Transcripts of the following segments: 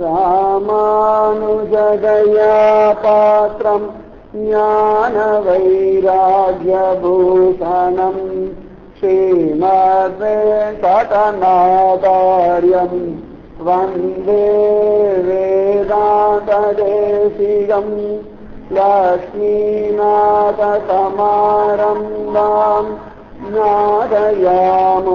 ராமானுஜதயா பாத்ரம் ஞான வைராக்யபூஷணம் ஸ்ரீமத்வேங்கடநாதார்யம் வந்தே வேதாந்ததேசிகம் லக்ஷ்மீநாதசமாரம்பாம் நாதயாமுனமத்யமாம்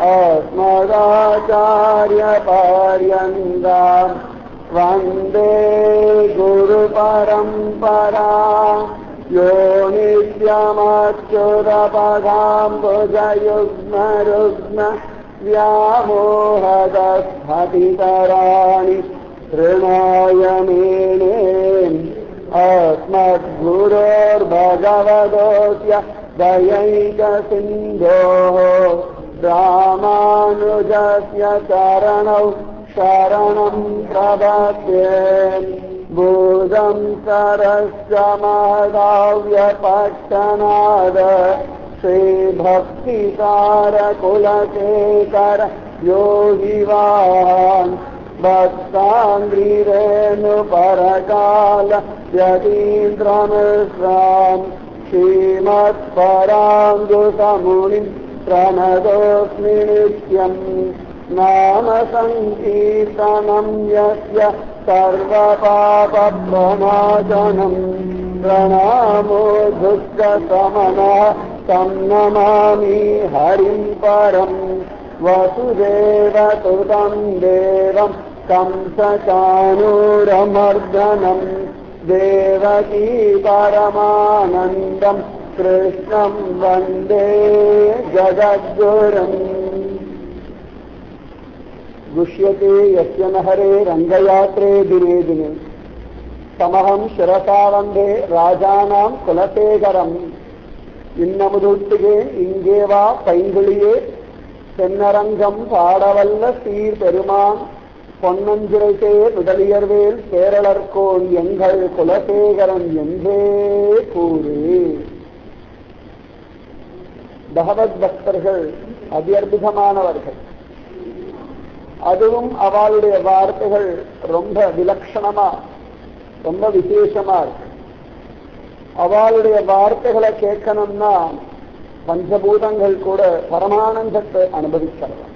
अस्मदाचार्यपर्यन्ताम् वन्दे गुरुपरम्पराम् यो नित्यमच्युतपदाम्बुजयुग्मरुग्म व्यामोहदस्फटितराणि तृणाय मेने अस्मद्गुरोर्भगवतोऽस्य दयैकसिन्धोः रामानुजस्य चरणौ शरणं प्रपद्ये बुधं सरस्य महदाव्यपट्टनाद श्रीभक्तिसारकुलशेखर योगिवान् भक्ताङ्घ्रिरेणुपरकाल यतीन्द्रमिश्रान् श्रीमत्पराङ्गुसमुनिम् प्रणतोऽस्मि नित्यम् नाम सङ्कीर्तनं यस्य सर्वपापप्रणाशनं प्रणामो दुःखशमनः तं नमामि हरिं परम् वसुदेवसुतं देवं कंसचाणूरमर्दनं देवकी परमानन्दम् कृष्णं वन्दे जगद्गुरुम् गुष्यते यस्य न हरे रङ्गयात्रे दिने दिने तमहं शिरसा वन्दे राजानां कुलशेखरम् இன்னமுதூட்டுகே இங்கேவா பைங்குளியே தென்னரங்கம் பாடவல்ல சீர் பெருமான் பொன்னஞ்சிறைசே முதலியர்வேல் கேரளர்கோன் எங்கள் குலசேகரன் என்றே கூறு. பகவத் பக்தர்கள் அத்யற்புதமானவர்கள். அதுவும் அவளுடைய வார்த்தைகள் ரொம்ப விலட்சணமா ரொம்ப விசேஷமா இருக்கு. அவளுடைய வார்த்தைகளை கேட்கணும்னா பஞ்சபூதங்கள் கூட பரமானந்தத்தை அனுபவிக்கலாம்.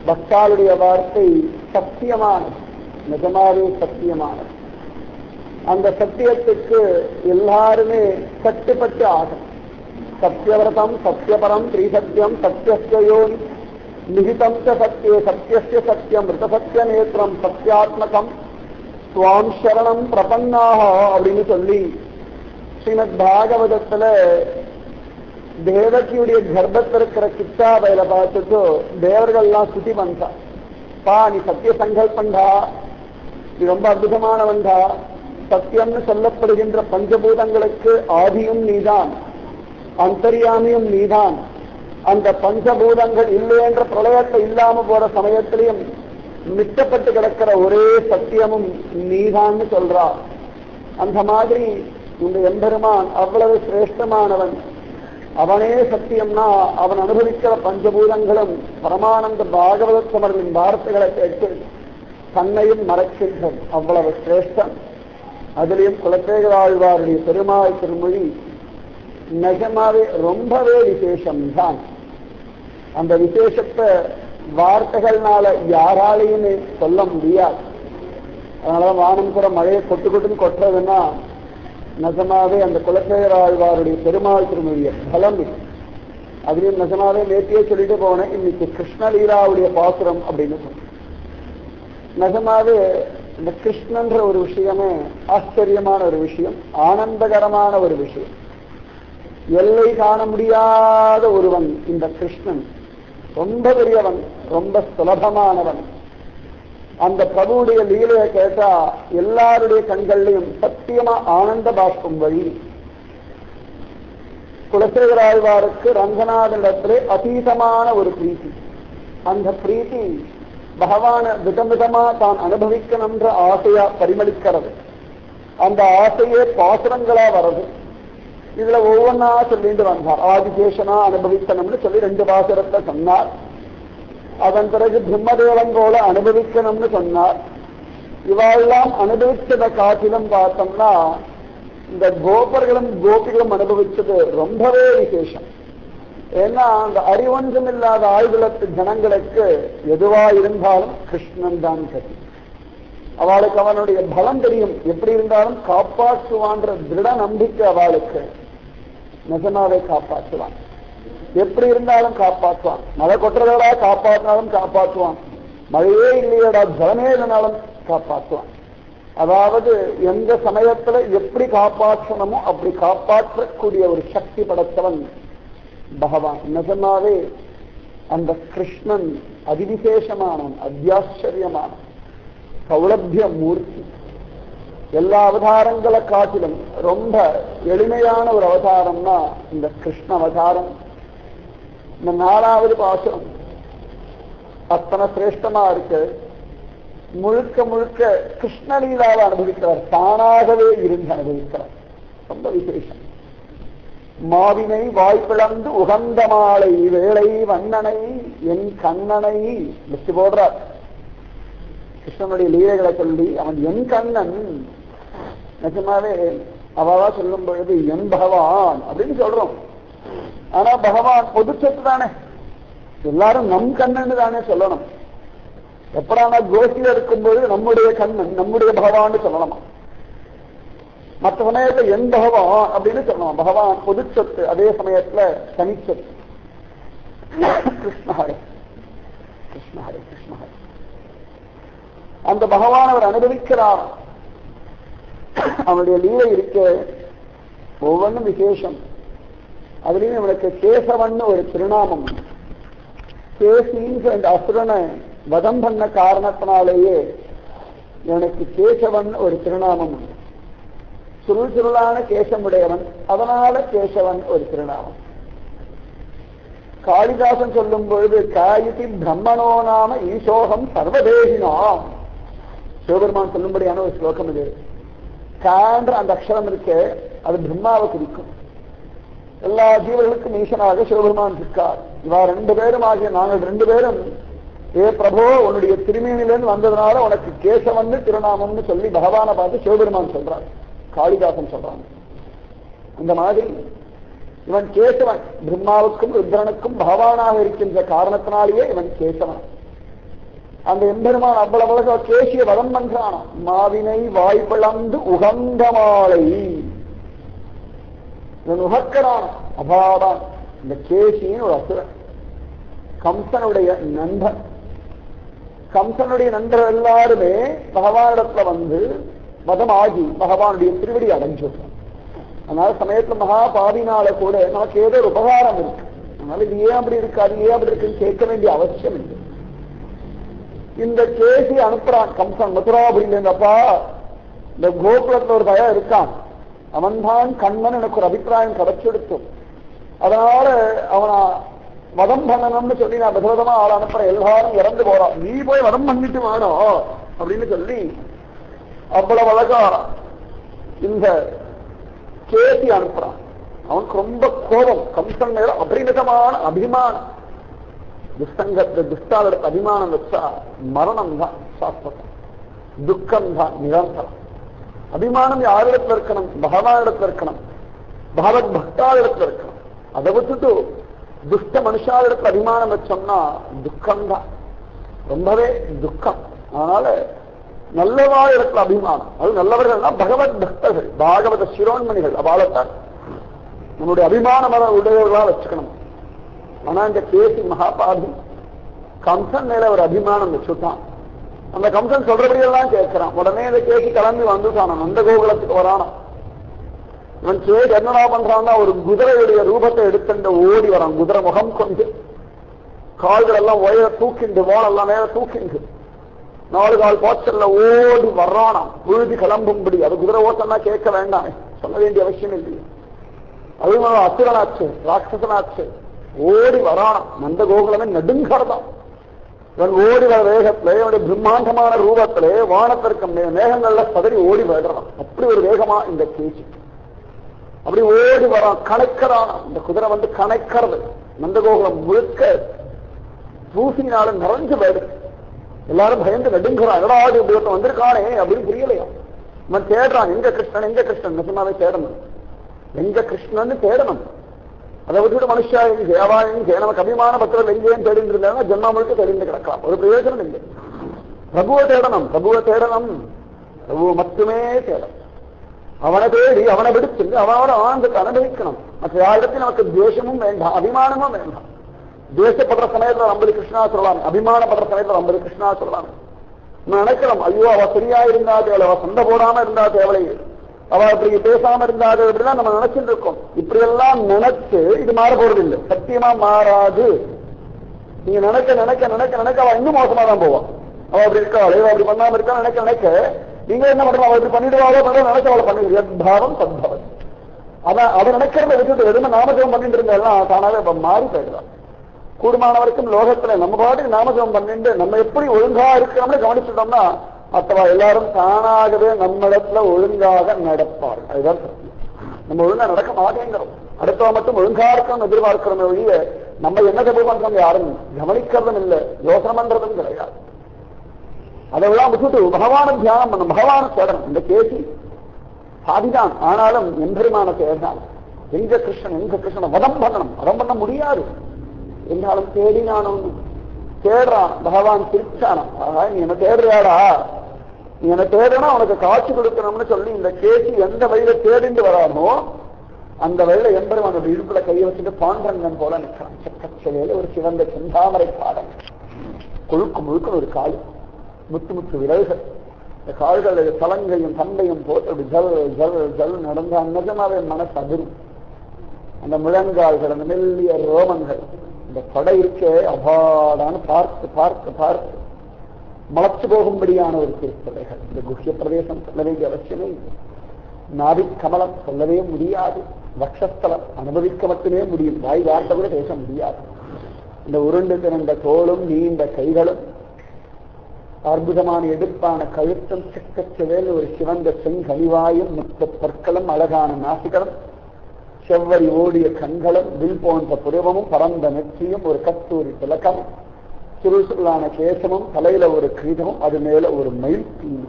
பக்தாளுடைய வார்த்தை சத்தியமானது, நிஜமாவே சத்தியமானது. அந்த சத்தியத்துக்கு எல்லாருமே கட்டுப்பட்டு ஆகும். சத்யவிரதம் சத்யபரம் ஸ்ரீசத்யம் சத்யஸ்யோனி நிகிதம் சத்யே சத்யஸ்ய சத்யம் ரிதசத்ய நேத்திரம் சத்யாத்மகம் துவாம் சரணம் பிரபன்னாக அப்படின்னு சொல்லி ஸ்ரீமத் பாகவதத்துல தேவகியுடைய கர்ப்பத்தில் இருக்கிற கிச்சா வயல பார்த்துட்டு தேவர்கள்லாம் சுத்தி வந்தா, பா நீ சத்திய சங்கல்பண்டா, நீ ரொம்ப அற்புதமானவன்டா, சத்தியம்னு சொல்லப்படுகின்ற பஞ்சபூதங்களுக்கு ஆதியும் நீதான், அந்தரியாமியும் நீதான். அந்த பஞ்சபூதங்கள் இல்லை என்ற பிரளயத்தை இல்லாம போற சமயத்திலையும் மிச்சப்பட்டு கிடக்கிற ஒரே சத்தியமும் நீதான்னு சொல்றா. அந்த மாதிரி இந்த எம்பெருமான் அவ்வளவு சிரேஷ்டமானவன். அவனே சத்தியம்னா அவன் அனுபவிக்கிற பஞ்சபூதங்களும் பரமானந்த பாகவதத்தவர்களின் வார்த்தைகளை கேட்டு தன்னையும் மறைக்கின்றது. அவ்வளவு சிரேஷ்டம். அதிலையும் குலசேகராழ்வாருடைய பெருமாள் திருமொழி நிஜமாவே ரொம்பவே விசேஷம்தான். அந்த விசேஷத்தை வார்த்தைகள்னால யாராலையுமே சொல்ல முடியாது. அதனாலதான் வானம் கூட மழையை கொட்டு கொட்டுன்னு கொட்டுறதுன்னா நிஜமாவே அந்த குலசேகராழ்வாருடைய பெருமாள் திருமொழிய பலம். அதுலயும் நிஜமாவே நேற்றையே சொல்லிட்டு போனேன், இன்னைக்கு கிருஷ்ணலீலாவுடைய பாசுரம் அப்படின்னு சொன்னேன். நிஜமாவே இந்த கிருஷ்ணன்ற ஒரு விஷயமே ஆச்சரியமான ஒரு விஷயம், ஆனந்தகரமான ஒரு விஷயம். எல்லை காண முடியாத ஒருவன் இந்த கிருஷ்ணன். ரொம்ப பெரியவன், ரொம்ப சுலபமானவன். அந்த பிரபுடைய லீலையை கேட்டா எல்லாருடைய கண்கள்லையும் சத்தியமா ஆனந்த பாஷ்பம் வழி. குலசேகராழ்வாருக்கு ரங்கநாதனிடத்திலே அதீதமான ஒரு பிரீத்தி. அந்த பிரீத்தி பகவான விதவிதமா தான் அனுபவிக்கணும்ன்ற ஆசையா பரிமளிக்கிறது. அந்த ஆசையே பாசுரங்களா வருது. இதுல ஒவ்வொன்னா சொல்லிட்டு வந்தார். ஆதிசேஷனா அனுபவிக்கணும்னு சொல்லி 2 பாசுரத்தை சொன்னார். அதன் பிறகு பிரம்மதேவன் போல அனுபவிக்கணும்னு சொன்னார். இவாளெல்லாம் அனுபவிச்சதை காட்டிலும் பார்த்தோம்னா இந்த கோபர்களும் கோபிகளும் அனுபவிச்சது ரொம்பவே விசேஷம். ஏன்னா அந்த அறிவொன்றும் இல்லாத ஆழ்குலத்து ஜனங்களுக்கு எதுவா இருந்தாலும் கிருஷ்ணன் தான் கதி. அவளுக்கு அவனுடைய பலம் தெரியும், எப்படி இருந்தாலும் காப்பாற்றுவான்ற திருட நம்பிக்கை அவளுக்கு. நிஜமாவே காப்பாற்றுவான், எப்படி இருந்தாலும் காப்பாற்றுவான். மழை கொட்டுறதோட காப்பாற்றினாலும் காப்பாற்றுவான், மழையே இல்லையடா ஜலமே இல்லைனாலும் காப்பாற்றுவான். அதாவது எந்த சமயத்துல எப்படி காப்பாற்றணுமோ அப்படி காப்பாற்றக்கூடிய ஒரு சக்தி படைத்தவன் பகவான். நிஜமாவே அந்த கிருஷ்ணன் அதிவிசேஷமானவன், அத்தியாச்சரியமான சௌலபிய மூர்த்தி. எல்லா அவதாரங்களை காட்டிலும் ரொம்ப எளிமையான ஒரு அவதாரம்னா இந்த கிருஷ்ண அவதாரம். இந்த 4வது பாசுரம் அத்தனை சிரேஷ்டமா இருக்கு. முழுக்க முழுக்க கிருஷ்ணலீலாவை அனுபவிக்கிறார், தானாகவே இருந்து அனுபவிக்கிறார். ரொம்ப விசேஷம். மாவினை வாய்ப்பிழந்து உகந்த மாலை வேளை வண்ணனை என் கண்ணனை வெற்றி போடுறார். கிருஷ்ணனுடைய லீலைகளை சொல்லி அவன் என் கண்ணன். நிஜமாவே அவளா சொல்லும் பொழுது என் பகவான் அப்படின்னு சொல்றோம். ஆனா பகவான் பொதுச்சத்து தானே, எல்லாரும் நம் கண்ணன்னு தானே சொல்லணும். எப்படான கோஷ்டியில் இருக்கும்போது நம்முடைய கண்ணன் நம்முடைய பகவான் சொல்லணுமா, மற்ற சமயத்துல என் பகவான் அப்படின்னு சொல்லணும். பகவான் பொதுச்சத்து, அதே சமயத்துல தனிச்சத்து. கிருஷ்ணஹரே கிருஷ்ணஹரே கிருஷ்ணஹரே. அந்த பகவான் அவர் அனுபவிக்கிறார். அவனுடைய லீலை இருக்க ஒவ்வொன்றும் விசேஷம். அதுலயும் இவனுக்கு கேசவன் ஒரு திருநாமம். கேசின்ற அந்த அசுரனை வதம் பண்ண காரணத்தினாலேயே இவனுக்கு கேசவன் ஒரு திருநாமம். சுருள் சுருளான கேசமுடையவன், அதனால கேசவன் ஒரு திருநாமம். காளிதாசன் சொல்லும் பொழுது காயிதி பிரம்மணோ நாம ஈசோகம் சர்வதேகினாம், சிவபெருமான் சொல்லும்படியான ஒரு ஸ்லோகம் இது. கான்ற அந்த அக்ஷரம் இருக்கு, அது பிரம்மாவை குறிக்கும். எல்லா ஜீவர்களுக்கும் ஈசனாக சிவபெருமான் இருக்கார். இவா 2 பேரும் ஆகிய நாங்கள் 2 பேரும் ஏ பிரபோ உன்னுடைய திருமேனிலிருந்து வந்ததுனால உனக்கு கேசவன் திருநாமம்னு சொல்லி பகவானை பார்த்து சிவபெருமான் சொல்றான், காளிதாசன் சொல்றான். அந்த மாதிரி இவன் கேசவன், பிரம்மாவுக்கும் ருத்ரனுக்கும் பகவானாக இருக்கின்ற காரணத்தினாலேயே இவன் கேசவன். அந்த எம்பெருமான் அவ்வளவு கேசிய வதம் பண்றான். மாவினை வாய்ப்பிழந்து உகந்த மாலை இவன் உகக்கிறான். அபாதான் இந்த கேசின்னு ஒரு அசுரன், கம்சனுடைய நண்பன். கம்சனுடைய நண்பர் எல்லாருமே பகவானிடத்துல வந்து மதமாகி பகவானுடைய திருவடி அடைஞ்சிருக்கான். அதனால சமயத்துல மகா பாவினால கூட நமக்கு ஏதோ ஒரு உபகாரம் இருக்கு. அதனால இது ஏன் அப்படி இருக்கு, அது ஏன் அப்படி இருக்குன்னு கேட்க வேண்டிய அவசியம் இல்லை. இந்த கேசி அனுப்புறான் கம்சன் மதுராபுரியில இருந்தப்பா, இந்த கோகுலத்துல ஒரு பயம் இருக்கான், அவன்தான் கண்ணன் எனக்கு ஒரு அபிப்பிராயம் கிடைச்செடுத்தோம். அதனால அவனை வதம் பண்ணணும்னு சொல்லி நான் விதவிதமா ஆள் அனுப்புறேன், எல்லாரும் இறந்து போறான், நீ போய் வதம் பண்ணிட்டு வாடும் அப்படின்னு சொல்லி அவ்வளவு அழகா இந்த கேசி அனுப்புறான். அவனுக்கு ரொம்ப கோபம் கம்சன் மேல, அபரிமிதமான அபிமானம். துஷ்டாளோட அபிமானம் வச்சா மரணம் தான் சாஸ்வதம், துக்கம் தான் நிரந்தரம். அபிமானம் யாரிடத்துல இருக்கணும், பகவானிடத்துல இருக்கணும், பகவத் பக்தாளிடத்துல இருக்கணும். அதை விட்டுட்டு துஷ்ட மனுஷாளிடத்துல அபிமானம் வச்சோம்னா துக்கம் தான், ரொம்பவே துக்கம். அதனால நல்லவா இடத்துல அபிமானம், அது நல்லவர்கள்னா பகவத் பக்தர்கள், பாகவத சிரோன்மணிகள், அவளத்தான் நம்முடைய அபிமான மத உடையவர்களா வச்சுக்கணும். ஆனா இந்த கேசி மகாபாதி கம்சன் மேல ஒரு அபிமானம் வச்சுட்டான். அந்த கம்சன் சொல்றபடியெல்லாம் கேட்கிறான். உடனே இந்த கேசி கிளம்பி வந்துட்டான், அந்த கோகுலத்துக்கு வரானா. இவன் கேட்டு என்னடா பண்றான்னா ஒரு குதிரையுடைய ரூபத்தை எடுத்து ஓடி வரான். குதிரை முகம் கொண்டு கால்கள் எல்லாம் உயர தூக்கிண்டு, வானெல்லாம் மேல தூக்கிண்டு 4 கால் போச்சல்ல ஓடி வர்றானாம், புழுதி கிளம்பும்படி. அது குதிரை ஓட்டம்னா கேட்க வேண்டாமே, சொல்ல வேண்டிய அவசியம் இல்லை. அது அசுரனாச்சு, ராட்சசனாச்சு, ஓடி வரானாம். நந்த கோகுலமே நெடுங்கடதான். இவன் ஓடி வர வேகத்துல இவனுடைய பிரம்மாண்டமான ரூபத்திலே வானத்திற்கு மேகங்கள்ல பதறி ஓடி வருகிறான். அப்படி ஒரு வேகமா இந்த கேசி அப்படி ஓடி வரான், கணைக்கிறான். இந்த குதிரை வந்து கணைக்கிறது. நந்தகோகுலம் முழுக்க தூசினாலும் நிறைஞ்சு போயிடுது. எல்லாரும் பயந்து நடுங்குறான். எடாடு இப்படி ஒருத்தன் வந்திருக்கானே அப்படின்னு புரியலையா? இவன் தேடுறான், எங்க கிருஷ்ணன் எங்க கிருஷ்ணன். நிஜமாவே தேடணும், எங்க கிருஷ்ணன்னு தேடணும். அதை விட்டுட்டு மனுஷா எங்க தேவா எங்க நமக்கு அபிமான பத்திரம் எங்கேயும் தேடிட்டு இருந்தாங்கன்னா ஜென்மா முழுக்க தெரிந்து கிடக்கலாம். ஒரு பிரயோஜனம் இல்லை. பிரபுவை தேடணும், பிரபுவை தேடணும், பிரபுவை மட்டுமே தேடணும். அவனை தேடி அவனை விடுத்து அவனோட ஆனந்தத்தை அனுபவிக்கணும். மற்ற யாரிடத்தில் நமக்கு துவேஷமும் வேண்டாம், அபிமானமும் வேண்டாம். துவேஷப்படுற சமயத்தில் 50 கிருஷ்ணா சொல்லலாம், அபிமானப்படுற சமயத்தில் 50 கிருஷ்ணா சொல்லலாம். நம்ம நினைக்கலாம், ஐயோ அவ சரியா இருந்தா தேவை, அவ சண்டை போடாம இருந்தா தேவலை, அவ இப்படி பேசாம இருந்தாது அப்படிதான் நம்ம நினைச்சுட்டு இருக்கோம். இப்படி எல்லாம் நினைச்சு இது மாற போறது இல்லை, சத்தியமா மாறாது. நீங்க நினைக்க நினைக்க நினைக்க நினைக்க அவ இன்னும் மோசமா தான் போவான். அவ அப்படி இருக்கா, அவ அப்படி பண்ணாம இருக்கா நினைக்க நினைக்க நீங்க என்ன பண்றோம், அவ இப்படி பண்ணிடுவாளோ நினைச்ச அவளை பண்ணி எத்பாவம் சத்பாவம். அதான் அதை நினைக்கிறத விட்டுட்டு வெறும நாமஜபம் பண்ணிட்டு இருந்தாலும் தானாவே மாறி போயிடுறான். கூடுமானவருக்கும் லோகத்துல நம்ம பாட்டுக்கு நாமஜபம் பண்ணிட்டு நம்ம எப்படி ஒழுங்கா இருக்கிறோம்னு கவனிச்சுட்டோம்னா மற்றவா எல்லாரும் தானாகவே நம்ம இடத்துல ஒழுங்காக நடப்பார்கள். அதுதான் சத்தியம். நம்ம ஒழுங்கா நடக்க மாட்டேங்கிறோம், அடுத்தவ மட்டும் ஒழுங்கா இருக்கணும் எதிர்பார்க்கிறோம் ஒழிய நம்ம என்ன தப்பு பண்றோம் யாரும் கவனிக்கிறதும் இல்லை, யோசனை பண்றதும் கிடையாது. அதெல்லாம் விட்டுட்டு பகவான தியானம் பண்ணும், பகவான தேடணும். இந்த கேசி சாதிதான், ஆனாலும் எம்பெருமான தேடலாம். எங்க கிருஷ்ணன் எங்க கிருஷ்ணனை வதம் பண்ணணும், வதம் பண்ண முடியாது என்றாலும் தேடினானும் தேடுறான். பகவான் சிரிச்சானான், நீ என்ன தேடுறாடா, நீ என்ன தேடுனா உனக்கு காட்சி கொடுக்கணும்னு சொல்லி இந்த கேசி எந்த வழியில தேடிண்டு வரானோ அந்த வழியில எம்பெருமான இடுப்புல கையை வச்சுட்டு பாண்டரங்கன் போல நிற்கிறான். செக்கச்சலையில ஒரு சிவந்த செந்தாமரை பாடம், கொழுக்கு முழுக்க ஒரு காலு, முத்து முத்து விரல்கள், இந்த கால்கள் தலங்கையும் தந்தையும் போட்டு அப்படி ஜல் ஜல் ஜல் நடந்த நிஜமாவே மனசு அதிரும். அந்த முழங்கால்கள், அந்த மெல்லிய ரோமங்கள், இந்த கொடை இருக்கே அபாடான்னு பார்த்து பார்த்து பார்த்து மலச்சு போகும்படியான ஒரு திருப்பதைகள். இந்த குஹ்ய பிரதேசம் சொல்ல வேண்டிய அவசியமே, நாபி கமலம் சொல்லவே முடியாது, வக்ஷஸ்தலம் அனுபவிக்க மட்டுமே முடியும், வாய் வார்த்தை கூட பேச முடியாது. இந்த உருண்டு திரண்ட தோளும் நீண்ட கைகளும் அற்புதமான எடுப்பான கழுத்தம், சிக்கச்சவேல் ஒரு சிவந்த செங்கனிவாயும் முத்த பற்களும் அழகான நாசிகளும் செவ்வரி ஓடிய கண்களும் வில் போன்ற புருவமும் பரந்த நெற்றியும் ஒரு கஸ்தூரி திலக்கம் சுருசுருளான கேசமும் தலையில ஒரு கிரீடமும் அது மேல ஒரு மயில் தீவு.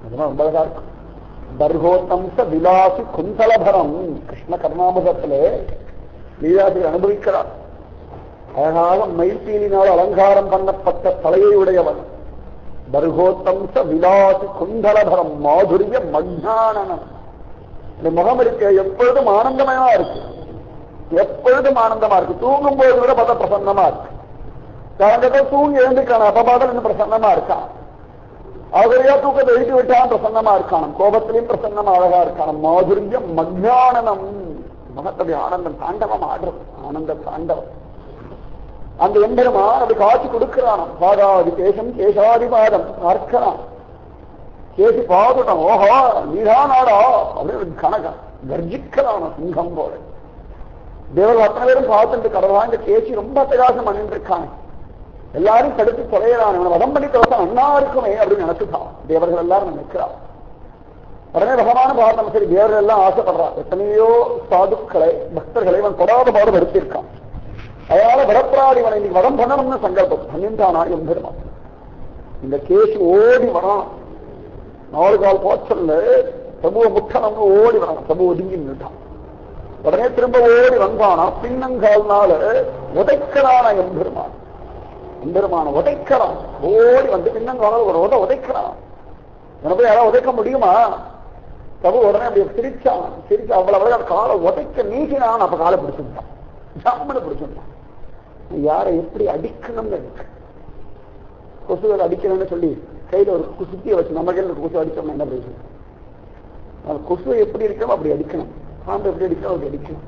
அதெல்லாம் ரொம்ப அழகா இருக்கும். தர்கோத்தம்ச விலாசி குந்தலபரம் கிருஷ்ண கர்ணாமுகத்திலே லீலாதி அனுபவிக்கிறார். அழகாக மயில் தீலினால் அலங்காரம் பண்ணப்பட்ட தலையை உடையவன். தர்கோத்தம்ச விலாசி குந்தலபரம் மாதுரிய மஜ்ஞானனம். இந்த முகம் இருக்க எப்பொழுதும் ஆனந்தமயமா இருக்கு, எப்பொழுதும் ஆனந்தமா இருக்கு. தூங்கும் போது கூட பார்த்தா பிரசன்னமா இருக்கு. காலங்கத்தை தூங்கி எழுந்துக்கான அப்ப பார்த்தா இன்னும் பிரசன்னமா இருக்கான். அவரையா தூக்கத்தை எழுதி விட்டான் பிரசன்னமா இருக்கான, கோபத்திலையும் பிரசன்னமா அழகா இருக்கான. மாதுரியம் மஜ்ஞானனம், முகத்துடைய ஆனந்தம் தாண்டவம் ஆடுறது, ஆனந்த தாண்டவம். அந்த எம்பெருமான் அப்படி காட்சி கொடுக்கிறான். பாதாதி கேசம் கேசாதிபாதம் பார்க்கிறான். கேசி பாதுடம், ஓஹோ நீதான் நாடா அப்படின்னு கணக்கம் கர்ஜிக்கிறான சிங்கம் போல. தேவர்கள் அத்தனை பேரும் பார்த்துட்டு கடவுளா இந்த கேசி ரொம்ப அட்டகாசம் பண்ணிட்டு இருக்காங்க. எல்லாரும் தடுத்து தொலைகிறான், வதம் பண்ணி தொலைத்தான் அண்ணா இருக்குமே அப்படின்னு நினைச்சுட்டான். தேவர்கள் எல்லாரும் நினைக்கிறான். உடனே பகவான பார்த்தோம், சரி தேவர்கள் எல்லாம் ஆசைப்படுறான். எத்தனையோ சாதுக்களை பக்தர்களை இவன் கொடாத பாடு வருத்திருக்கான். அதனால வரப்பராடி இவனை இன்னைக்கு வதம் பண்ணணும்னு சங்கல்பம் பண்ணிட்டானா எம்பெருமான். இந்த கேசி ஓடி வரான். 4 கால் போச்சல்ல பிரபுவை முட்டணும்னு ஓடி வரான். பிரபு ஒதுங்கி நின்றுட்டான். உடனே திரும்ப ஓடி வந்தானா, பின்னங்கால்னால உதைக்கிறான எம்பெருமான். எம்பெருமான உதைக்கிறான். ஓடி வந்து பின்னங்கால ஒரு உதைக்கிறான். எனக்கு யாராவது உதைக்க முடியுமா? பிரபு உடனே அப்படி சிரிச்சான். சிரிச்சு அவ்வளவு காலை உதைக்க நீட்டினான். அப்ப காலை பிடிச்சிருந்தான், ஜாமனை பிடிச்சிருந்தான். யாரை எப்படி அடிக்கணும்னு இருக்கு. கொசுகள் அடிக்கணும்னு சொல்லி கையில ஒரு குசுத்தியை வச்சு நம்ம கையில் கொசு அடிச்சோம்னா என்ன பேசணும்? கொசு எப்படி இருக்கணும் அப்படி அடிக்கணும். பாம்பு எப்படி அடிக்கணும் அப்படி அடிக்கணும்.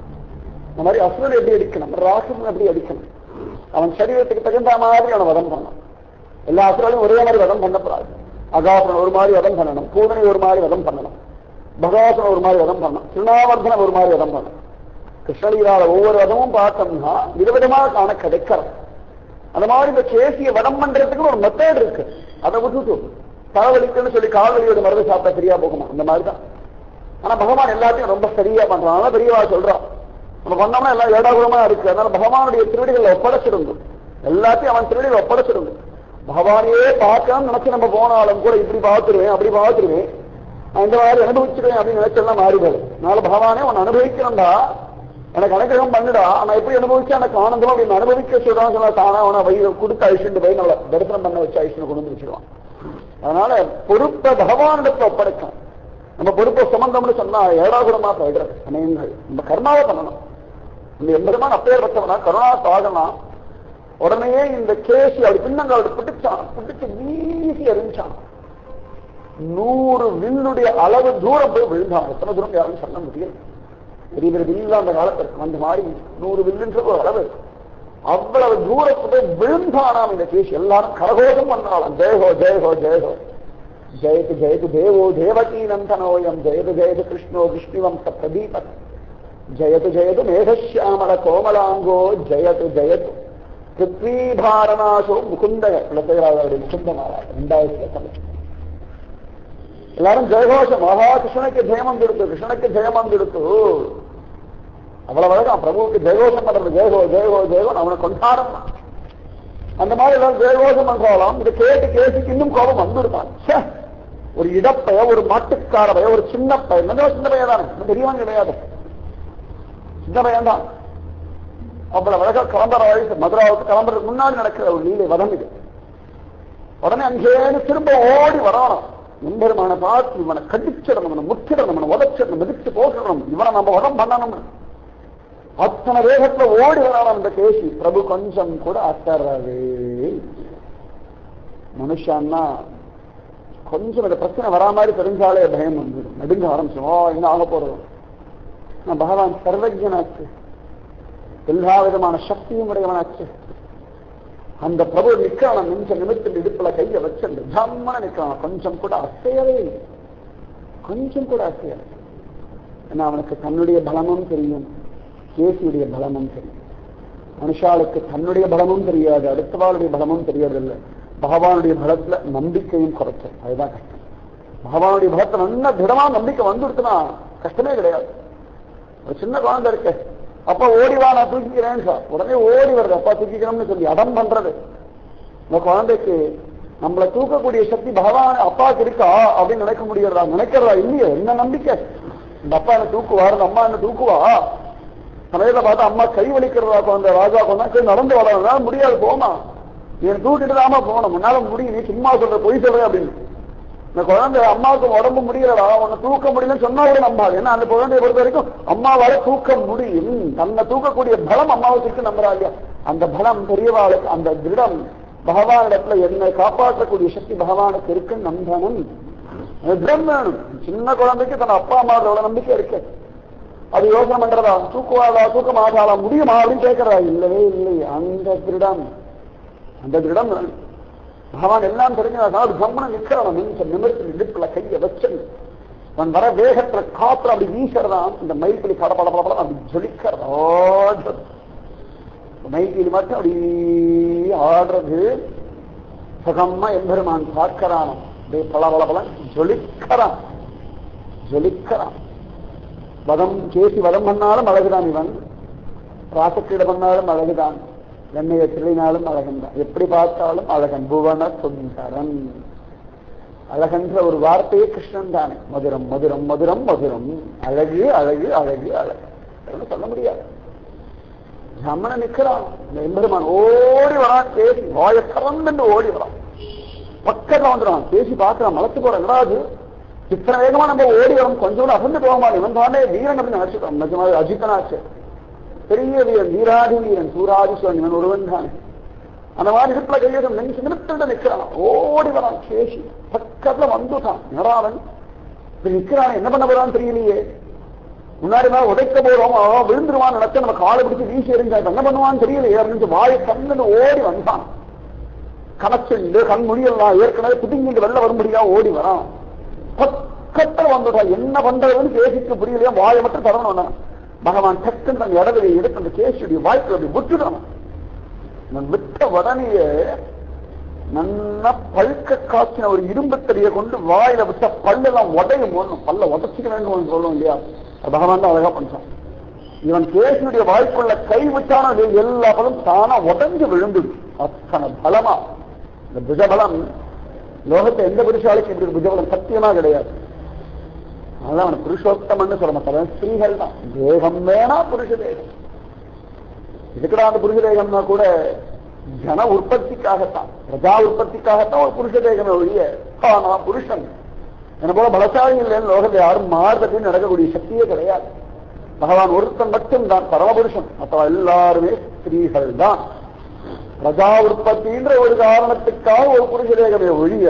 இந்த மாதிரி அசுரன் எப்படி அடிக்கணும், ராசன் எப்படி அடிக்கணும். அவன் சரீரத்துக்கு தகுந்த மாதிரி அவனை வதம் பண்ணணும். எல்லா அசுரனையும் ஒரே மாதிரி வதம் பண்ணப்படாது. அகாசுரன் ஒரு மாதிரி வதம் பண்ணணும், பூதனை ஒரு மாதிரி வதம் பண்ணணும், பகாசுரன் ஒரு மாதிரி வதம் பண்ணணும், திருநாவர்தனை ஒரு மாதிரி வதம் பண்ணணும். கிருஷ்ணலீலால ஒவ்வொரு வதமும் பார்த்தோம்னா விதவிதமாக காண கிடைக்கிறது. அந்த மாதிரி இந்த கேசியை வதம் பண்றதுக்கு ஒரு மெத்தட் இருக்கு. அதை விட்டுட்டு தலைவலிக்குன்னு சொல்லி கால்வலியோட மருந்து சாப்பிட்டா சரியா போகுமா? இந்த மாதிரிதான். ஆனா பகவான் எல்லாத்தையும் ரொம்ப சரியா பண்றான். அதனால பெரியவா சொல்றான், நம்ம பண்ணோம்னா எல்லாம் ஏடாகுலமா இருக்கு. அதனால பகவானுடைய திருவடிகளை ஒப்படைச்சிருந்தோம். எல்லாத்தையும் அவன் திருடியில் ஒப்படைச்சிடுங்க. பகவானையே பார்க்கணும்னு நினைச்சு நம்ம போனாலும் கூட இப்படி பார்த்துருவேன் அப்படி பார்த்துருவேன் இந்த மாதிரி அனுபவிச்சிருவேன் அப்படின்னு நினைச்செல்லாம் மாறிடுது. அதனால பகவானே உன்னை அனுபவிக்கணும்டா, எனக்கு அனுகிரகம் பண்ணுடா, நான் எப்படி அனுபவிச்சா எனக்கு ஆனந்தம் அப்படின்னு அனுபவிக்க சொல்றான்னு சொன்னா தானே அவனை வயிறு கொடுத்து அழிச்சுட்டு போய் நல்லா தரிசனம் பண்ண வச்சு அழிச்சுன்னு கொண்டு வந்து வச்சிருவான். அதனால பொறுப்பை பகவானிடத்துல ஒப்படைக்கும். நம்ம பொறுப்பை சுமந்தோம்னு சொன்னா ஏடாகுடமா போயிடுறது. நம்ம கர்மாவை பண்ணணும். இந்த எம்பெருமான் அப்பேற்பட்டவனா கருணா சாகனா உடனே இந்த கேசி அப்படி பின்னங்கால் பிடிச்சு வீசி எறிஞ்சான். 100 வில்லுடைய அளவு தூரம் போய் விழுந்தான். எத்தனை தூரம் யாரும் சொல்ல முடியும். பெரிய பெரிய வில்லு அந்த காலத்திற்கு அந்த மாதிரி 100 வில்லுன்ற ஒரு அளவு அவ்வளவு தூரத்து போய் விழுந்தானாம் இந்த கேசி. எல்லாரும் கரகோஷம் பண்ணாலும் ஜெயஹோ ஜெயஹோ ஜெயஹோ ஜெயது ஜெயது தேவோ தேவகீ நந்தனோயம் ஜெயது ஜெயது கிருஷ்ணோ விஷ்ணுவம்ச பிரதீபத் ஜெயது ஜெயது மேகசியாமல கோமலாங்கோ ஜெயது ஜெயது பிருத்வீபாரநாசோ முகுந்த குலசேகராவுடைய முகுந்தமாரா 2000 எல்லாரும் ஜெயகோஷம். மகா கிருஷ்ணனுக்கு ஜெயமம் கொடுத்து கிருஷ்ணனுக்கு ஜெயமம் கொடுத்து அவ்வளவு அழகான் பிரபுவுக்கு ஜெயகோஷம் பண்றது. ஜெயகோ ஜெயகோ ஜெயகோ அவனை கொண்டாடம். அந்த மாதிரி எல்லாரும் ஜெயகோஷம் பண்றாலும் இதை கேட்டு கேசிக்கு இன்னும் கோபம் வந்துருப்பான். ஒரு இடப்பைய ஒரு மாட்டுக்கார பைய ஒரு சின்ன பையன் சின்ன பையன் தானே, பெரியவன் கிடையாது, சின்ன பையன் தான். அவ்வளவு அழகா கிளம்புற வயசு மதுராவுக்கு கிளம்புறதுக்கு முன்னாடி நடக்கிற ஒரு லீலை வதம் இது. உடனே அங்கேன்னு திரும்ப ஓடி வரணும். எம்பெருமான பார்த்து இவனை கடிச்சிடணும், இவனை முற்றிடணும், இவனை உதச்சிடணும், மிதிச்சு போட்டுடணும், இவனை நம்ம வதம் பண்ணணும். அத்தனை வேகத்துல ஓடி வரணும் அந்த கேசி. பிரபு கொஞ்சம் கூட அசரவே. மனுஷன்னா கொஞ்சம் இந்த பிரச்சனை வரா மாதிரி தெரிஞ்சாலே பயம் வந்துடும், நடுங்க ஆரம்பிச்சோம். என்ன ஆக போறோம்? நான் பகவான் சர்வஜனாச்சு, எல்லா விதமான சக்தியும் உடையவனாச்சு. அந்த பிரபு நிற்கான நிமிஷ நிமிஷத்தில் இடுப்புல கையை வச்சு அந்த ஜம்மன நிற்கான கொஞ்சம் கூட அசையவே, கொஞ்சம் கூட அசையவே. ஏன்னா அவனுக்கு தன்னுடைய பலமும் தெரியும், கேசியுடைய பலமும் தெரியும். மனுஷாளுக்கு தன்னுடைய பலமும் தெரியாது, அடுத்தவாளுடைய பலமும் தெரியறதில்லை. பகவானுடைய பலத்துல நம்பிக்கையும் குறைச்சல், அதுதான் கஷ்டம். பகவானுடைய பலத்துல நல்ல திடமா நம்பிக்கை வந்துடுச்சுன்னா கஷ்டமே கிடையாது. ஒரு சின்ன குழந்தை இருக்கு, அப்பா ஓடிவா நான் தூக்கிக்கிறேன்னு சார், உடனே ஓடி வருது அப்பா தூக்கிக்கிறோம்னு சொல்லி அடம் பண்றது. இந்த குழந்தைக்கு நம்மளை தூக்கக்கூடிய சக்தி பகவான் அப்பாவுக்கு இருக்கா அப்படின்னு நினைக்க முடியறதா? நினைக்கிறதா? இல்லையே. என்ன நம்பிக்கை? இந்த அப்பா என்ன தூக்குவாரு, இந்த அம்மா என்ன தூக்குவா? சமயத்தை பார்த்தா அம்மா கை வலிக்கிறதா குழந்தை, ராஜா குழந்தை நடந்து வளர்றதுனால முடியாது, போமா நீ தூக்கிட்டு தாமா போகணும், முன்னால முடியும், நீ சும்மா சொல்ற பொய் சொல்ற அப்படின்னு. இந்த குழந்தை அம்மாவுக்கு உடம்பு முடியலடா, உன்னை தூக்க முடியலன்னு சொன்னா கூட நம்பாது. ஏன்னா அந்த குழந்தைய பொறுத்த வரைக்கும் அம்மாவால தூக்க முடியும், தன்னை தூக்கக்கூடிய பலம் அம்மாவுக்கு நம்புறா இல்லையா? அந்த பலம் பெரியவாளுக்கு, அந்த திருடம் பகவானிடத்துல என்னை காப்பாற்றக்கூடிய சக்தி பகவானுக்கு இருக்குன்னு நம்பணும். திருடம் வேணும். சின்ன குழந்தைக்கு தன் அப்பா அம்மா எவ்வளவு நம்பிக்கை இருக்கு, அது யோசனை பண்றதா? தூக்குவாதா, தூக்க மாட்டாளா, முடியுமா அப்படின்னு கேட்கறதா? இல்லவே இல்லை. அந்த திருடம், அந்த திருடம் பகவான் எல்லாம் தெரிஞ்சதான் கம்மனம் நிற்கிறவன் நிமிர்த்து இடுப்புல கையை வச்சு அவன் வர வேகத்துல காத்துல அப்படி வீசுறதான். இந்த மைக்கிலி படப்பட அப்படி ஜொலிக்கிறதா, மைக்கிலி மட்டும் அப்படி ஆடுறது சுகமா எம்பெருமான் பார்க்கிறான். அப்படியே பளபளபலன் ஜொலிக்கிறான், ஜொலிக்கிறான். வதம் கேசி வதம் பண்ணாலும் அழகுதான் இவன், ராசக்கீட பண்ணாலும் அழகுதான், வெண்ணையை திருடினாலும் அழகன் தான். எப்படி பார்த்தாலும் அழகன். புவன சுந்தரன், அழகன்ற ஒரு வார்த்தையே கிருஷ்ணன் தானே. மதுரம் மதுரம் மதுரம் மதுரம், அழகு அழகு அழகு அழகு சொல்ல முடியாது. ஜம்மன நிற்கிறான் இந்த எம்பெருமான். ஓடி வரான் கேசி, வாய கறந்து ஓடி வரான். பக்கத்துல வந்துடுவான் கேசி, பார்க்கிறான், மலத்து போற எங்கடாது இத்தனை வேகமா நம்ம ஓடி வரோம், கொஞ்சம் கூட அகந்து போகமா, இவன் தானே வீரன் அப்படின்னு நினைச்சுட்டோம். நிஜமாக அஜித்தனாச்சு, பெரிய வீரன், வீராதி வீரன், சூராதிஸ்வரன், இவன் ஒருவன் தானே. அந்த மாதிரி இடத்துல கையெழுத்து நிமிஷம் நிமிஷத்துல நிற்கிறான். ஓடி வரான் கேசி, பக்கத்துல வந்துட்டான். நடாவன் நிற்கிறான், என்ன பண்ண போறான்னு தெரியலையே. முன்னாடி மேல உடைக்க போறோம், விழுந்துருவான்னு நினைச்சா நம்ம காலை பிடிச்சு வீசி எறிஞ்சாங்க, என்ன பண்ணுவான்னு தெரியலையே அப்படின்னு வாயை கண்ணு ஓடி வந்தான். கணச்செண்டு கண் முடியலாம், ஏற்கனவே புதுங்கிட்டு வெளில வர முடியாது, ஓடி வரான். பக்கத்துல வந்துட்டான். என்ன பண்றதுன்னு கேசிக்கு புரியலையா, வாயை மட்டும் தரணும். பகவான் டக்குன்னு தன் இடவிலை எடுத்து அந்த கேசியுடைய வாய்ப்பு அப்படி விட்டுடான். விட்ட உடனேயே நல்லா பழுக்க காய்ச்சின ஒரு இரும்பு தடியை கொண்டு வாயில விட்ட பல்லெல்லாம் உடையும் போடணும், பல்ல உடச்சிக்க வேண்டும் சொல்லுவோம் இல்லையா, பகவான் தான் அழகா பண்றான். இவன் கேசியுடைய வாய்ப்புள்ள கை விட்டான எல்லா பலம் தானா உடஞ்சு விழுந்துடும். அத்தனை பலமா இந்த புஜபலம் லோகத்தை எந்த புருஷாலைக்கு இப்படி புஜபலம் சத்தியமா கிடையாது. அதனால அவன் புருஷோத்தமன்னு சொல்ல மாட்டான். ஸ்திரீகள் தான் தேகம் வேணா புருஷ தேகம். இதுக்கடா அந்த புருஷ தேகம்னா கூட ஜன உற்பத்திக்காகத்தான், பிரஜா உற்பத்திக்காகத்தான் ஒரு புருஷ தேகமே ஒழிய நான் புருஷன் என்ன போல பலசாலி இல்லைன்னு லோகத்தை யாரும் மாறுதற்கு நடக்கக்கூடிய சக்தியே கிடையாது. பகவான் ஒருத்தன் மட்டும்தான் பரமபுருஷன், மற்ற எல்லாருமே ஸ்திரீகள் தான். பிரஜா உற்பத்தின்ற ஒரு காரணத்துக்காக ஒரு புருஷ தேகமே ஒழிய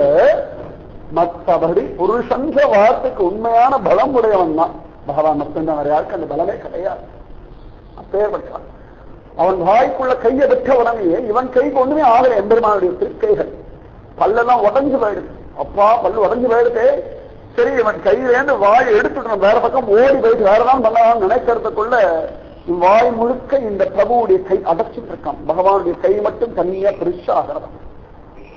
மற்றபடி புருஷன்ற வார்த்தைக்கு உண்மையான பலம் உடையவன் தான் பகவான் மட்டும்தான். வேற யாருக்கு அந்த பலமே கிடையாது. அப்பேற்பட்டான். அவன் வாய்க்குள்ள கையை பெற்ற உடனே இவன் கைக்கு ஒண்ணுமே ஆகல. எம்பெருமானுடைய திருக்கைகள் பல்லெல்லாம் உடஞ்சு போயிடுது. அப்பா பல்லு உடஞ்சு போயிடுது. சரி இவன் கையிலேருந்து வாயை எடுத்துட்டு வேற பக்கம் ஓடி போயிட்டு வேறதான் பண்ணலாம் நினைக்கிறதுக்குள்ள வாய் முழுக்க இந்த பிரபுவுடைய கை அடைச்சிட்டு இருக்கான். பகவானுடைய கை மட்டும் தனியா பெருசாகிறது.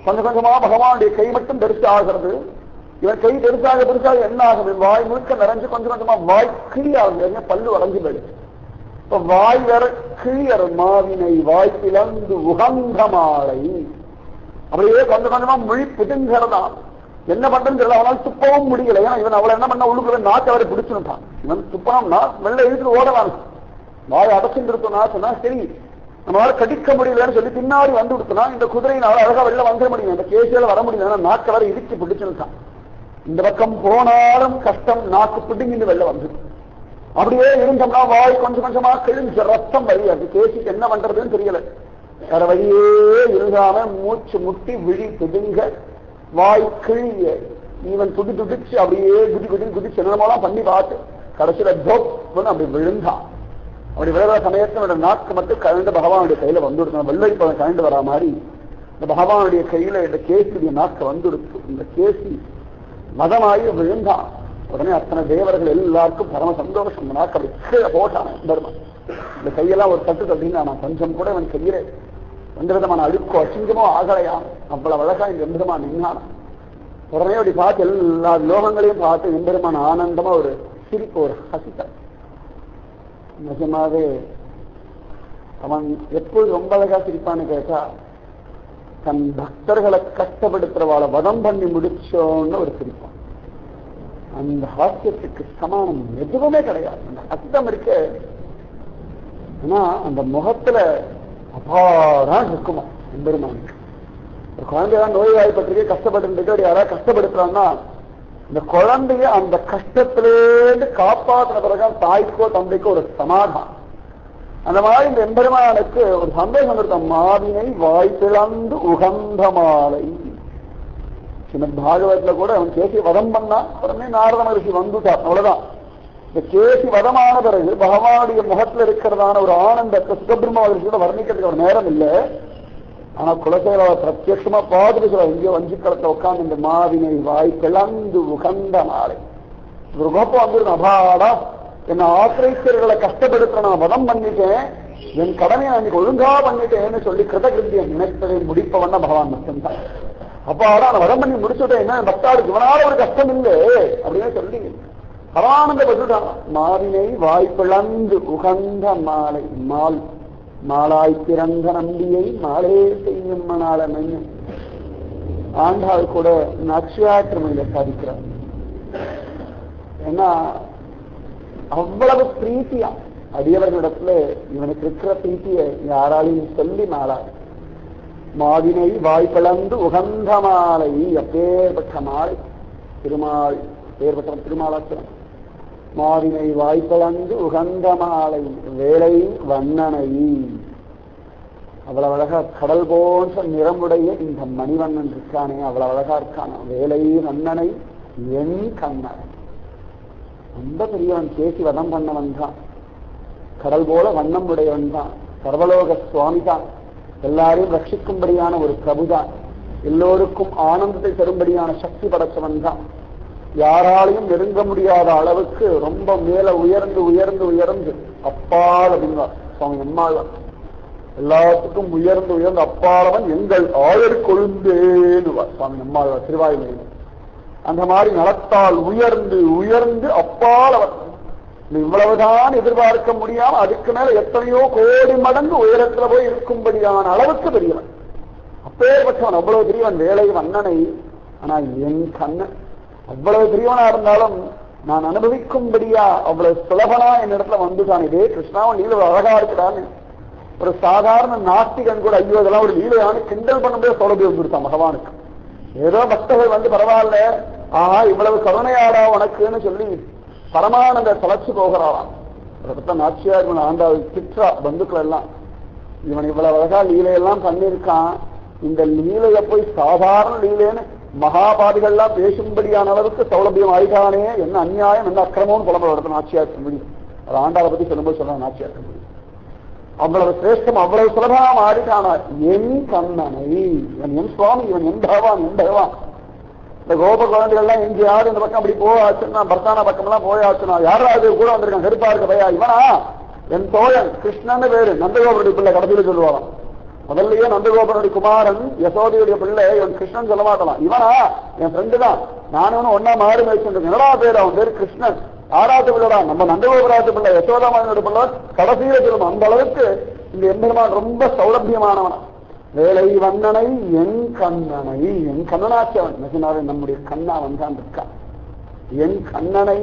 கொஞ்சம் கொஞ்சமா பகவானுடைய கை மட்டும் பெருசாகிறது. இவன் கை பெருசாக என்ன ஆகுது? வாய் முழுக்க நிறைஞ்சு கொஞ்சம் கொஞ்சமா வாய் கிளியாகுது. பல்லு உடஞ்சு போயிடுது. இப்ப வாய் வேற கிளியர் மாவினை வாய் பிளந்து உகந்த மாலை அப்படியே கொஞ்சம் கொஞ்சமா மொழி புதுங்கிறதா. என்ன பண்றதுன்னு தெரியல. அவனால் துப்பவும் முடியல. ஏன்னா இவன் அவளை என்ன பண்ண உள்ளுக்குள்ள நாக்கு அவரை பிடிச்சுட்டான். இவன் துப்பனம்னா வெள்ள இழுத்துட்டு ஓடலாம். வாய் அடைச்சுட்டு இருக்கோம்னா சொன்னா சரி நம்மளால கடிக்க முடியலன்னு சொல்லி பின்னாடி வந்து கொடுத்தனா இந்த குதிரையினால அழகா வெளில வந்துட முடியும். இந்த கேசியால வர முடியல. நாக்கு வரை இடிச்சு பிடிச்சுட்டான். இந்த பக்கம் போனாலும் கஷ்டம். நாக்கு பிடிங்கிட்டு வெளில வந்து அப்படியே இருந்தோம்னா வாய் கொஞ்சம் கொஞ்சமா கிழிஞ்ச ரத்தம் வழியாது. கேசிக்கு என்ன பண்றதுன்னு தெரியல. வேற வழியே இருந்தாம மூச்சு முட்டி விழி பிடுங்க வாய் கிழிய இவன் துடிச்சு அப்படியே குதிச்சு என்னமோலாம் பண்ணி பார்த்து கடைசியில தோப்புன்னு அப்படி விழுந்தான். அப்படி விழுற சமயத்தோட நாக்கு மட்டும் கழண்டு பகவானுடைய கையில வந்துடுத்து. வெள்ளை பழம் கழண்டு வரா மாதிரி இந்த பகவானுடைய கையில இந்த கேசியுடைய நாக்கு வந்துடுத்து. இந்த கேசி மதமாயி விழுந்தான். உடனே அத்தனை தேவர்கள் எல்லாருக்கும் பரம சந்தோஷம். நாக்கு அப்படி கீழே போட்டான் தர்மம். இந்த கையெல்லாம் ஒரு தட்டு தட்டினா நான் கொஞ்சம் கூட அவன் கையில எந்த விதமான அழுக்கோ அசிங்கமோ ஆகலையா. அவ்வளவு அழகா இந்த எம்பெருமான் நின்னான. உடனே அப்படி பார்த்து எல்லா லோகங்களையும் பார்த்து எம்பெருமான் ஆனந்தமா ஒரு சிரிப்பு, ஒரு ஹசித்த. நிஜமாவே அவன் எப்போது ரொம்ப அழகா சிரிப்பான்னு கேட்டா தன் பக்தர்களை கஷ்டப்படுத்துறவாளை வதம் பண்ணி முடிச்சோன்னு ஒரு சிரிப்பான். அந்த ஹாஸ்யத்துக்கு சமானம் எதுவுமே கிடையாது. அந்த ஹஸ்தம் இருக்க அந்த முகத்துல அபாரம் இருக்குமா எம்பெருமானுக்கு. ஒரு குழந்தைதான் நோய்வாய்ப்பட்டிருக்கே கஷ்டப்பட்டு யாராவது கஷ்டப்படுத்துறான்னா இந்த குழந்தைய அந்த கஷ்டத்திலேருந்து காப்பாற்றின பிறகு தாய்க்கோ தந்தைக்கோ ஒரு சமாதானம். அந்த மாதிரி இந்த எம்பெருமானுக்கு ஒரு சந்தேகம் இருக்க. மாவினை வாய் பிளந்து உகந்த மாலை. ஸ்ரீமத் பாகவத்துல கூட அவன் கேசி வதம் பண்ணா உடனே நாரத மகரிஷி வந்துட்டார். அவ்வளவுதான். இந்த கேசி வதமான பிறகு பகவானுடைய முகத்துல இருக்கிறதான ஒரு ஆனந்தத்தை சுகபிரம்ம மகரிஷியோட வர்ணிக்கிறதுக்கு ஒரு நேரம் இல்லை. ஆனா குலசேகர பிரத்யட்சமா பார்த்துட்டு சொல்ல இங்கே வஞ்சிக்களத்துல உட்கார்ந்து இந்த மாவினை வாய் பிளந்து உகந்த மாலை ஒரு கோப்பம் வந்துருக்கு. அபாடா என்னை ஆசிரியர்களை கஷ்டப்படுத்த நான் வதம் பண்ணிட்டேன், என் கடமையை நான் இன்னைக்கு ஒழுங்கா பண்ணிட்டேன்னு சொல்லி கிருதகிருத்தியை நினைப்பதை முடிப்பவன்னா பகவான் மட்டும்தான். அப்பாடா நான் வதம் பண்ணி முடிச்சுட்டேன், என்ன பக்தாளுக்கு இவனால ஒரு கஷ்டம் இல்லை அப்படின்னு சொல்லி பரானந்தப்பட்டுட்டான். மாவினை வாய் பிளந்து உகந்த மாலை மால் மாலாய் பிறந்த நம்பியை மாலே செய்யும் மணால மையம். ஆண்டாள் கூட அக்ஷயாத்திரமையில சாதிக்கிறார். ஏன்னா அவ்வளவு பிரீத்தியா அடியவர்களிடத்துல இவனுக்கு இருக்கிற பிரீத்தியை யாராலையும் சொல்லி மாளாது. மாவினை வாய் பிளந்து உகந்த மாலை அப்பேற்பட்ட மாலை திருமால் பேர்பட்ட திருமாலாத்திரம். மாவினை வாய்ப்பளந்து உகந்த மாலை வேலை வண்ணனை. அவ்வளவு அழகா கடல் போன்ற நிறமுடைய இந்த மணிவண்ணன் இருக்கானே அவ்வளவு அழகா இருக்கான. வேலை வண்ணனை என் கண்ணன் ரொம்ப பெரியவன். பேசி வதம் பண்ணவன் தான். கடல் போல வண்ணம் உடையவன் தான். சர்வலோக சுவாமி தான். எல்லாரையும் ரட்சிக்கும்படியான ஒரு பிரபுதான். எல்லோருக்கும் ஆனந்தத்தை தரும்படியான சக்தி படைச்சவன் தான். யாராலையும் நெருங்க முடியாத அளவுக்கு ரொம்ப மேல உயர்ந்து உயர்ந்து உயர்ந்து அப்பால் அப்படின்வார் சுவாமி நம்மாழ்வார். எல்லாத்துக்கும் உயர்ந்து உயர்ந்து அப்பாலவன் எங்கள் ஆயர் கொழுந்தேன்னுவார் சுவாமி நம்மாழ்வார் திருவாயுமையில். அந்த மாதிரி நலத்தால் உயர்ந்து உயர்ந்து அப்பாலவன் இவ்வளவுதான் எதிர்பார்க்க முடியாம அதுக்கு மேல எத்தனையோ கோடி மடங்கு உயரத்துல போய் இருக்கும்படியான அளவுக்கு பெரியவன். அப்பேற்பட்டவன், அவ்வளவு பெரியவன் வேலை வண்ணனை. ஆனா என் கண்ணன் அவ்வளவு பெரியவனா இருந்தாலும் நான் அனுபவிக்கும்படியா அவ்வளவு சுலபனா என்னிடத்துல வந்துட்டான். இதே கிருஷ்ணாவன் லீலை அழகா இருக்கிறான்னு ஒரு சாதாரண நாஸ்திகன் கூட ஐயோ இதெல்லாம் ஒரு லீலையானு கிண்டல் பண்ணும்போது சௌலபியம் கொடுத்தான் பகவானுக்கு. ஏதோ பக்தர்கள் வந்து பரவாயில்ல, ஆஹா இவ்வளவு கருணையாடா உனக்குன்னு சொல்லி பரமானந்த தலைச்சு போகிறாராம். நாச்சியார் ஆண்டாள் சித்ரா பந்துக்கள் எல்லாம் இவன் இவ்வளவு அழகா லீலையெல்லாம் பண்ணியிருக்கான், இந்த லீலைய போய் சாதாரண லீலைன்னு மகாபாதிகள்லாம் பேசும்படியான அளவுக்கு சௌலபியம் ஆயிட்டானே, என்ன அநியாயம் என்ன அக்கிரமம்னு புலம்புற இடத்துல நாச்சியார் முடியும். அது ஆண்டாளை பத்தி சொல்லும்போது சொல்றாங்க நாச்சியார் முடியும். அவ்வளவு சிரேஷ்டம் அவ்வளவு சுலபமா மாறிட்டானா என் கண்ணனை. இவன் என் சுவாமி, இவன் என் பகவான், என் பகவான். இந்த கோப குழந்தைகள் எல்லாம் எங்கேயாவது இந்த பக்கம் அப்படி போயாச்சுன்னா பர்தானா பக்கம் எல்லாம் போயாச்சுன்னா யாராவது கூட வந்திருக்கான் கருப்பா இருக்க பையா இவனா என் தோழன் கிருஷ்ணன் பேரு, நந்தகோபருடைய பிள்ளை கடைசியில சொல்லுவாராம். முதல்லயே நந்தகோபருடைய குமாரன் யசோதையுடைய பிள்ளை, இவன் கிருஷ்ணன் சொல்ல மாட்டலாம். இவனா என் ஃப்ரெண்டு தான், நானும் ஒன்னா மாறு மேய்ச்சிருக்கேன். என்னடா பேரு? அவன் பேரு கிருஷ்ணன். ஆராத்து பிள்ளடா, நம்ம நந்தகோபராத்து பிள்ளை யசோதாமாயனுடைய பிள்ளை கடைசியில சொல்லுவோம். அந்த அளவுக்கு இந்த எம்பெருமான் ரொம்ப சௌலபியமானவனா. வேலை வண்ணனை என் கண்ணனை, என் கண்ணனாச்சவன் நிஜனாவே நம்முடைய கண்ணா வந்தான் இருக்கான். என் கண்ணனை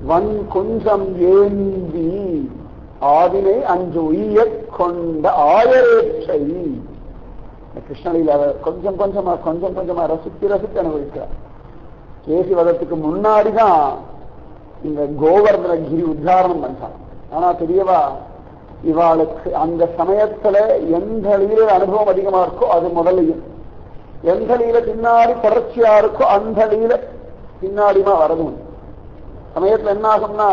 வன் கொஞ்சம் ஏந்தி ஆதினை அன்று உய்ய கொண்ட ஆயரேற்றை. கிருஷ்ணனில் அவர் கொஞ்சம் கொஞ்சமா ரசித்து அனுபவிக்கிறார். கேசி வதத்துக்கு முன்னாடிதான் இந்த கோவர்தன கிரி உத்தாரணம் பண்றான். ஆனா தெரியவா இவாளுக்கு அந்த சமயத்துல எந்த லீல அனுபவம் அதிகமா இருக்கோ அது முதலையும், எந்த லீல பின்னாடி தொடர்ச்சியா இருக்கோ அந்த லீல பின்னாடிமா வரதும். சமயத்துல என்ன ஆகும்னா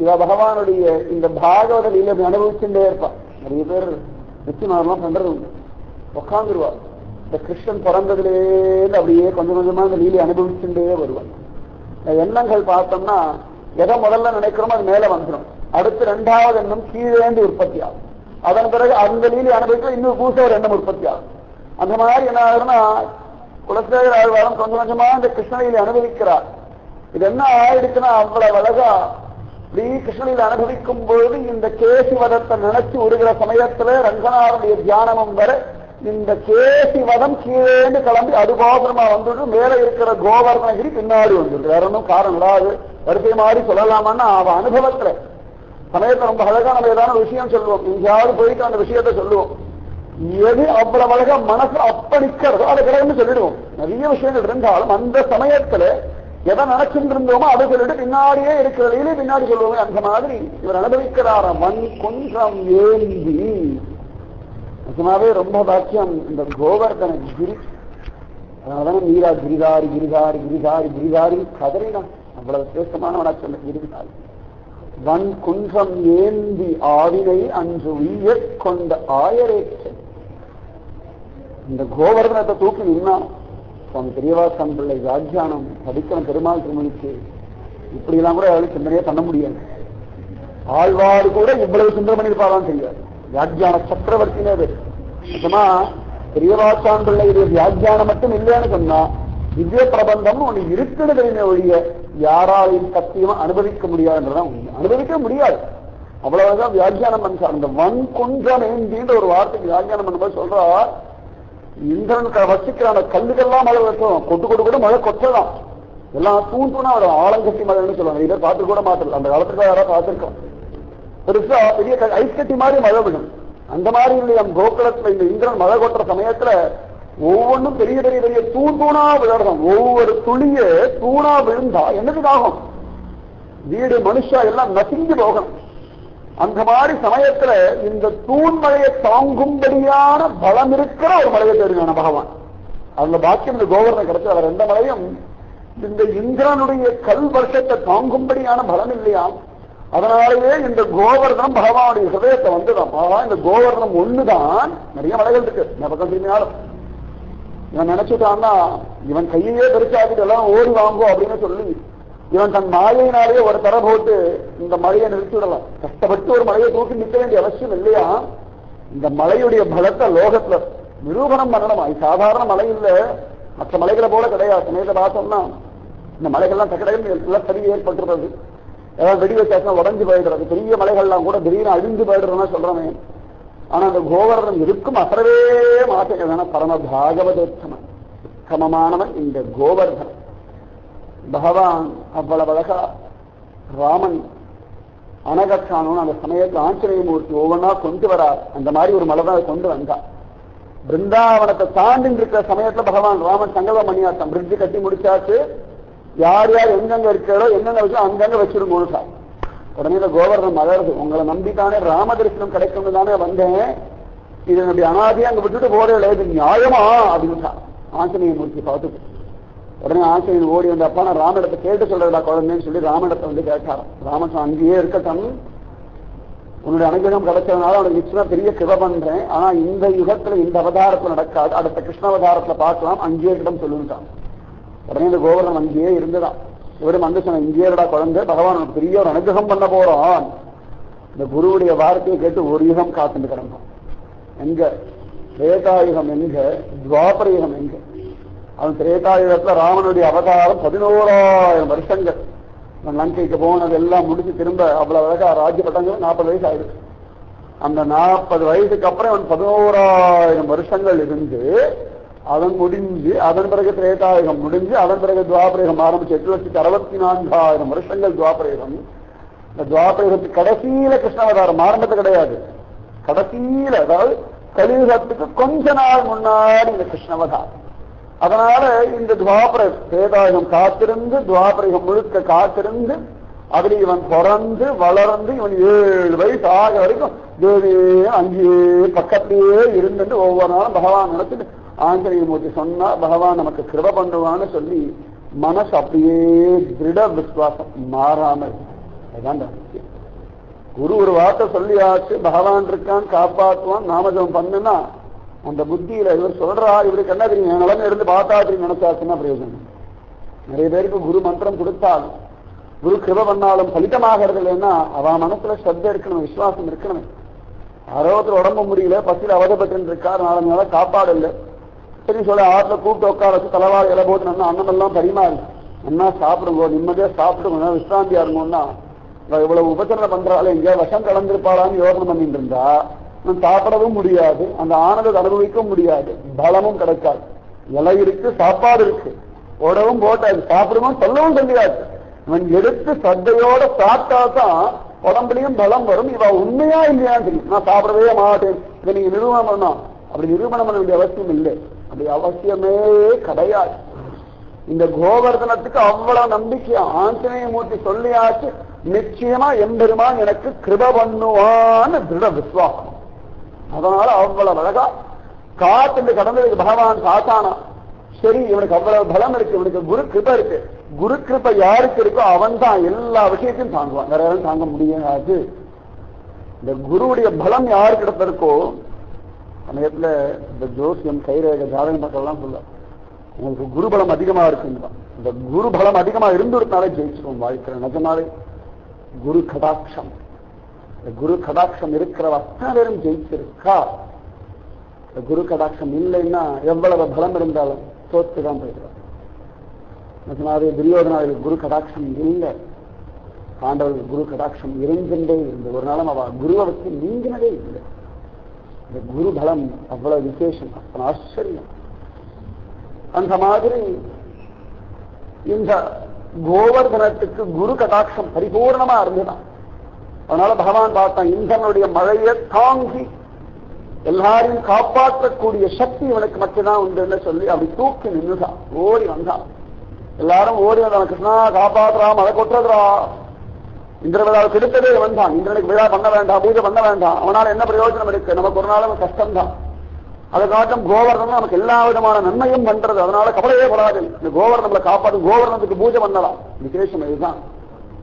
இவ பகவானுடைய இந்த பாகவத லீலை அனுபவிச்சுட்டே இருப்பான். நிறைய பேர் நிச்சயமாரெல்லாம் பண்றது உண்டு. உட்காந்துருவா இந்த கிருஷ்ணன் பிறந்ததுலேருந்து அப்படியே கொஞ்சம் கொஞ்சமா இந்த லீலை அனுபவிச்சுட்டே வருவான். எண்ணங்கள் பார்த்தோம்னா எதை முதல்ல நினைக்கிறோமோ அது மேல வந்துடும். அடுத்து ரெண்டாவது எண்ணம் கீழேந்து உற்பத்தி ஆகும். அதன் பிறகு அந்த லீலை அனுபவிக்க இன்னும் புதுசா ஒரு எண்ணம் உற்பத்தி ஆகும். அந்த மாதிரி என்ன ஆகுதுன்னா குலசேகர ஆழ்வாரம் கொஞ்சம் கொஞ்சமா இந்த கிருஷ்ணலீலை அனுபவிக்கிறார். இது என்ன ஆயிடுச்சுன்னா அவ்வளவு அழகா ஸ்ரீ கிருஷ்ணலீலை அனுபவிக்கும் பொழுது இந்த கேசி வதத்தை நினைச்சு உருகிற சமயத்துல ரங்கநாதனுடைய தியானமும் வர இந்த கேசி வதம் கீழேந்து கிளம்பி அதுபோகமா வந்துட்டு மேல இருக்கிற கோவர்ணகிரி பின்னாடி வந்துட்டு வேற ஒன்றும் காரணம் இல்லாது வரிசை மாதிரி சொல்லலாமான்னா அவ அனுபவத்துல சமயத்தை ரொம்ப அழகா நம்ம ஏதான விஷயம் சொல்லுவோம், எங்கேயாவது போயிட்டு அந்த விஷயத்த சொல்லுவோம். எது அவ்வளவு அழகா மனசு அப்படிக்கிறதோ அதை கிடக்குன்னு சொல்லிடுவோம். நிறைய விஷயங்கள் இருந்தாலும் அந்த சமயத்துல எதை நினைச்சுட்டு இருந்தோமோ அதை சொல்லிட்டு பின்னாடியே இருக்கிறதையிலே பின்னாடி சொல்லுவோமே. அந்த மாதிரி இவர் அனுபவிக்கிறார வன் குன்றம் ஏந்தி. நிஜமாவே ரொம்ப பாக்கியம் இந்த கோவர்தன கிரி. அதனால மீரா கிரிதாரி கிரிதாரி கிரிதாரி கிரிதாரி கதறினான். அவ்வளவு சிரேஷ்டமானவனா சொன்ன கிரிதாரி. வன் குன்றம் ஏந்தி ஆவினை அன்று உய்ய கொண்ட ஆயரேற்ற. இந்த கோவர்தனத்தை தூக்கி நின்னான் சுவாமி பெரியவாசன் பிள்ளை. வியாக்கியானம் படிக்கணும் பெருமாள் திருமணிக்கு. இப்படி எல்லாம் கூட அவளுக்கு சிந்தனையே பண்ண முடியாது. ஆழ்வாறு கூட இவ்வளவு சிந்தனை பண்ணியிருப்பாரான்னு தெரியாது. வியாக்கியான சக்கரவர்த்தினே நிஜமா பெரியவாசான் பிள்ளை இது வியாக்கியானம் மட்டும் இல்லைன்னு சொன்னா திவ்ய பிரபந்தம் ஒண்ணு இருக்குன்னு தெரியுமே ஒழிய யாராலையும் சத்தியமா அனுபவிக்க முடியாதுன்றதான் உண்மை. அனுபவிக்க முடியாது. அவ்வளவுதான் வியாக்கியானம் பண்ணார். அந்த வன் குன்றம் ஏந்தின்ற ஒரு வார்த்தைக்கு வியாக்கியானம் பண்ணும்போது சொல்றா இந்திரன் வசிக்கிறான கல்லுகள்லாம் மழை வைக்கும், கொட்டு கொட்டு கூட மழை கொட்டலாம், எல்லாம் தூணா வரும். ஆலங்கட்டி மழைன்னு சொல்லுவாங்க. இதை பார்த்து கூட மாத்தல. அந்த காலத்துல யாராவது பார்த்திருக்கோம். பெருசா பெரிய ஐஸ் கட்டி மாதிரி மழை விடும். அந்த மாதிரி இல்லையா கோகுலத்துல இந்த இந்திரன் மழை கொட்டுற சமயத்துல ஒவ்வொன்றும் பெரிய பெரிய பெரிய தூணா விழுறோம். ஒவ்வொரு துளிய தூணா விழுந்தா என்னதுக்காகும்? வீடு மனுஷா எல்லாம் நசிஞ்சு போகணும். அந்த மாதிரி சமயத்துல இந்த தூண் மழையை தாங்கும்படியான பலம் இருக்கிற ஒரு மழையை தெரியும் பகவான். அந்த பாக்கியம் இந்த கோவர்ணம் கிடைச்சது. அவர் எந்த மழையும் இந்த இந்திரனுடைய கல் வருஷத்தை தாங்கும்படியான பலம் இல்லையா. அதனாலேயே இந்த கோவர்தனம் பகவானுடைய ஹிருதயத்தை வந்துதான். இந்த கோவர்தனம் ஒண்ணுதான். நிறைய மலைகள் இருக்கு இந்த பக்கம் திரும்பினாலும். இவன் நினைச்சுட்டான்னா இவன் கையே பெருசாக்கிட்டு எல்லாம் ஓடி வாங்கும் அப்படின்னு சொல்லி இவன் தன் மாயையினாலேயே ஒரு தர போட்டு இந்த மழையை நிறுத்திவிடலாம். கஷ்டப்பட்டு ஒரு மழையை தூக்கி நிற்க வேண்டிய அவசியம் இல்லையா. இந்த மலையுடைய பலத்தை லோகத்துல நிரூபணம் பண்ணணும். அது சாதாரண மலை இல்ல, மற்ற மலைகளை போல கிடையாது. சமயத்தை பார்த்தோம்னா இந்த மலைகள்லாம் தக்கடையில் எல்லாம் சரிவு ஏற்பட்டுறது. ஏதாவது வெடி வச்சாச்சுன்னா உடஞ்சு போயிடுறது, பெரிய மலைகள்லாம் கூட திடீர்னு அழிந்து போயிடுறதுன்னா சொல்றமே. ஆனா அந்த கோவர்தனம் இருக்கும் அசரவே மாட்டேங்கிறதான பரம பாகவதோத்தமன் உத்தமமானவன் இந்த கோவர்தனம். பகவான் அவ்வளவு அழகா ராமன் அனகட்சானு அந்த சமயத்தில் ஆஞ்சநேயமூர்த்தி ஒவ்வொன்றா கொண்டு வரார். அந்த மாதிரி ஒரு மலை தான் கொண்டு வந்தார். பிருந்தாவனத்தை தாண்டி இருக்கிற சமயத்துல பகவான் ராமன் சங்கல்பம் பண்ணியாச்சான். பிரிட்ஜு கட்டி முடிச்சாச்சு, யார் யார் எங்கெங்க இருக்கிறோ என்னென்ன வச்சு அங்கங்க வச்சிருக்கோம் சார். உடனே இந்த கோவர்தனம் மலருது, உங்களை நம்பித்தானே ராம தரிசனம் கிடைக்கும் தானே வந்தேன், இது என்னுடைய அனாதையா அங்க விட்டுட்டு போறே இது நியாயமா அப்படின்னு ஆஞ்சநேயமூர்த்தி பார்த்துட்டு உடனே ஆஞ்சநேயன் ஓடி வந்து, அப்பா நான் ராமனிடத்தை கேட்டு சொல்றதா குழந்தைன்னு சொல்லி ராமனிடத்தை வந்து கேட்டாராம். ராமன் அங்கேயே இருக்கட்டும், உன்னுடைய அனுகிரகம் கிடைச்சதுனால அவனுக்கு நிச்சயமா பெரிய கிருபை பண்றேன், ஆனா இந்த யுகத்துல இந்த அவதாரத்துல நடக்காது, அடுத்த கிருஷ்ண அவதாரத்துல பார்க்கலாம், அங்கேயே கிடம் சொல்லுட்டான். உடனே இந்த கோவர்தனம் அங்கேயே இருந்துதான். இவரும் வந்து சொன்ன, இங்கேயே இருக்கடா குழந்தை, பகவான் பெரிய ஒரு அனுகிரகம் பண்ண போறான். இந்த குருவுடைய வார்த்தையை கேட்டு ஒரு யுகம் காத்துட்டு கிடந்தோம். எங்க திரேதாயுகம் எங்க, துவாபர யுகம் எங்க? அவன் திரேதாயுகத்துல ராமனுடைய அவதாரம் 11,000 வருஷங்கள். லங்கைக்கு போனது எல்லாம் முடிச்சு திரும்ப அவ்வளவு அழகா ராஜ்ய பட்டங்கள் 40 வயசு ஆயிடுச்சு. அந்த 40 வயசுக்கு அப்புறம் அவன் 11,000 வருஷங்கள் இருந்து அதன் முடிஞ்சு, அதன் பிறகு திரேதாயுகம் முடிஞ்சு, அதன் பிறகு துவாபரயுகம் ஆரம்பிச்சு 8,64,000 வருஷங்கள் துவாபரயுகம். இந்த துவாபரயுகத்துக்கு கடைசியில கிருஷ்ணாவதாரம், ஆரம்பத்து கிடையாது, கடைசியில, அதாவது கலியுகத்துக்கு கொஞ்ச நாள் முன்னாடி இந்த கிருஷ்ணாவதாரம். அதனால இந்த துவாபர திரேதாயுகம் காத்திருந்து, துவாபரயுகம் முழுக்க காத்திருந்து, அதுல இவன் பிறந்து வளர்ந்து இவன் 7 வயசு ஆக வரைக்கும் தேவியே அங்கேயே பக்கத்திலேயே இருந்துட்டு ஒவ்வொரு நாளும் பகவான் நினைச்சிட்டு ஆஞ்சநேயமூர்த்தி சொன்னா பகவான் நமக்கு கிருபை பண்ணுவான்னு சொல்லி மனசு அப்படியே திருட விசுவாசம் மாறாமல். அதுதான் குரு ஒரு வார்த்தை சொல்லியாச்சு, பகவான் இருக்கான் காப்பாற்றுவான் நாமஜபம் பண்ணுன்னா அந்த புத்தியில இவர் சொல்றா, இவருக்கு என்ன தெரியும், என் நிலைமை இருந்து பார்த்தா தெரியும் நினைச்சாச்சுன்னா பிரயோஜனம். நிறைய பேருக்கு குரு மந்திரம் கொடுத்தாலும் குரு கிருபை பண்ணாலும் பலிதமாகிறது இல்லைன்னா அவன் மனசுல ஸ்ரத்த இருக்கணும், விசுவாசம் இருக்கணும். யாரோ ஒருத்தர் உடம்பு முடியல, பசியில அவதப்பட்டு இருக்கார், 4 நாளா சாப்பாடு இல்லை, சரி சொல்ல ஆற்றுல கூப்பிட்டு உட்கார வச்சு தலைவாழ் இலை போட்டு நல்லா அன்னமெல்லாம் பரிமாறி என்ன சாப்பிடுங்க, நிம்மதியா சாப்பிடுங்க, விசிராந்தியா இருங்கோன்னா இவ்வளவு உபச்சரணை பண்றாள் எங்கேயா விஷம் கலந்திருப்பாளான்னு யோசனை பண்ணிட்டு இருந்தா சாப்பிடவும் முடியாது, அந்த ஆனந்தத்தை அனுபவிக்கவும் முடியாது, பலமும் கிடைக்காது. இலை இருக்கு, சாப்பாடு இருக்கு, உடவும் போட்டாது, சாப்பிடுவோம் சொல்லவும் தெரியாது. இவன் எடுத்து சத்தையோட சாப்பிட்டாதான் உடம்புலையும் பலம் வரும். இவ உண்மையா இல்லையான்னு தெரியும். நான் சாப்பிடவே மாட்டேன், இதை நீங்க நிரூபணம் பண்ணணும், அப்படி நிரூபணம் பண்ண வேண்டிய அவசியம் இல்லை, அப்படி அவசியமே கிடையாது. இந்த கோவர்தனத்துக்கு அவ்வளவு நம்பிக்கை. ஆஞ்சநேயமூர்த்தி சொல்லியாச்சு, நிச்சயமா எம்பெருமான் எனக்கு கிருபை பண்ணுவான்னு திருட விசுவாசம். அதனால அவ்வளவு அழகா காத்து கடந்ததுக்கு பகவான் காத்தானா. சரி, இவனுக்கு அவ்வளவு பலம் இருக்கு, இவனுக்கு குரு கிருபை இருக்கு. குரு கிருபை யாருக்கு இருக்கோ அவன் தான் எல்லா விஷயத்தையும் தாங்குவான், வேற யாரும் தாங்க முடியாது. இந்த குருவுடைய பலம் யாருக்கு இடத்துல இருக்கோ, சமயத்துல இந்த ஜோசியம் கைரேக ஜாதக மக்கள் எல்லாம் சொல்ல, உங்களுக்கு குரு பலம் அதிகமா இருக்குன்னு. இந்த குரு பலம் அதிகமா இருந்துனாலே ஜெயிச்சிருவோம் வாழ்க்கை. நிஜமாவே குரு கடாட்சம், இந்த குரு கடாட்சம் இருக்கிறவ அத்தனை பேரும் ஜெயிச்சிருக்கா. இந்த குரு கடாட்சம் இல்லைன்னா எவ்வளவு பலம் இருந்தாலும் தோத்துதான் போயிடுவார். நிஜமாவே துரியோதனாவுக்கு குரு கடாட்சம் இல்லை, பாண்டவர்களுக்கு குரு கடாட்சம் இருந்துட்டே இருந்தது. ஒரு நாளும் அவ குருவை வச்சு நீங்கினதே இல்லை. இந்த குரு பலம் அவ்வளவு விசேஷம், அத்தனை ஆச்சரியம். அந்த மாதிரி இந்த கோவர்தனத்துக்கு குரு கடாட்சம் பரிபூர்ணமா இருந்துதான். அதனால பகவான் பார்த்தான், இந்திரனுடைய மழையை தாங்கி எல்லாரையும் காப்பாற்றக்கூடிய சக்தி இவனுக்கு மட்டும்தான் உண்டுன்னு சொல்லி அப்படி தூக்கி நின்றுதான் ஓடி வந்தான். எல்லாரும் ஓடி வந்தான், கிருஷ்ணா காப்பாற்றுறா, மழை கொட்டுறதுரா. இந்திர விழாவுக்கு எடுத்ததே வந்தான். இந்திரனுக்கு விழா பண்ண வேண்டாம், பூஜை பண்ண வேண்டாம், அவனால என்ன பிரயோஜனம் இருக்கு, நமக்கு ஒரு நாளும் கஷ்டம்தான். அதை காட்டும் கோவர்தனம் நமக்கு எல்லா விதமான நன்மையும் பண்றது. அதனால கவலையே படாது, இந்த கோவர்தனம் நம்மளை காப்பாற்றும், கோவர்தனத்துக்கு பூஜை பண்ணலாம். விசேஷம் இதுதான்.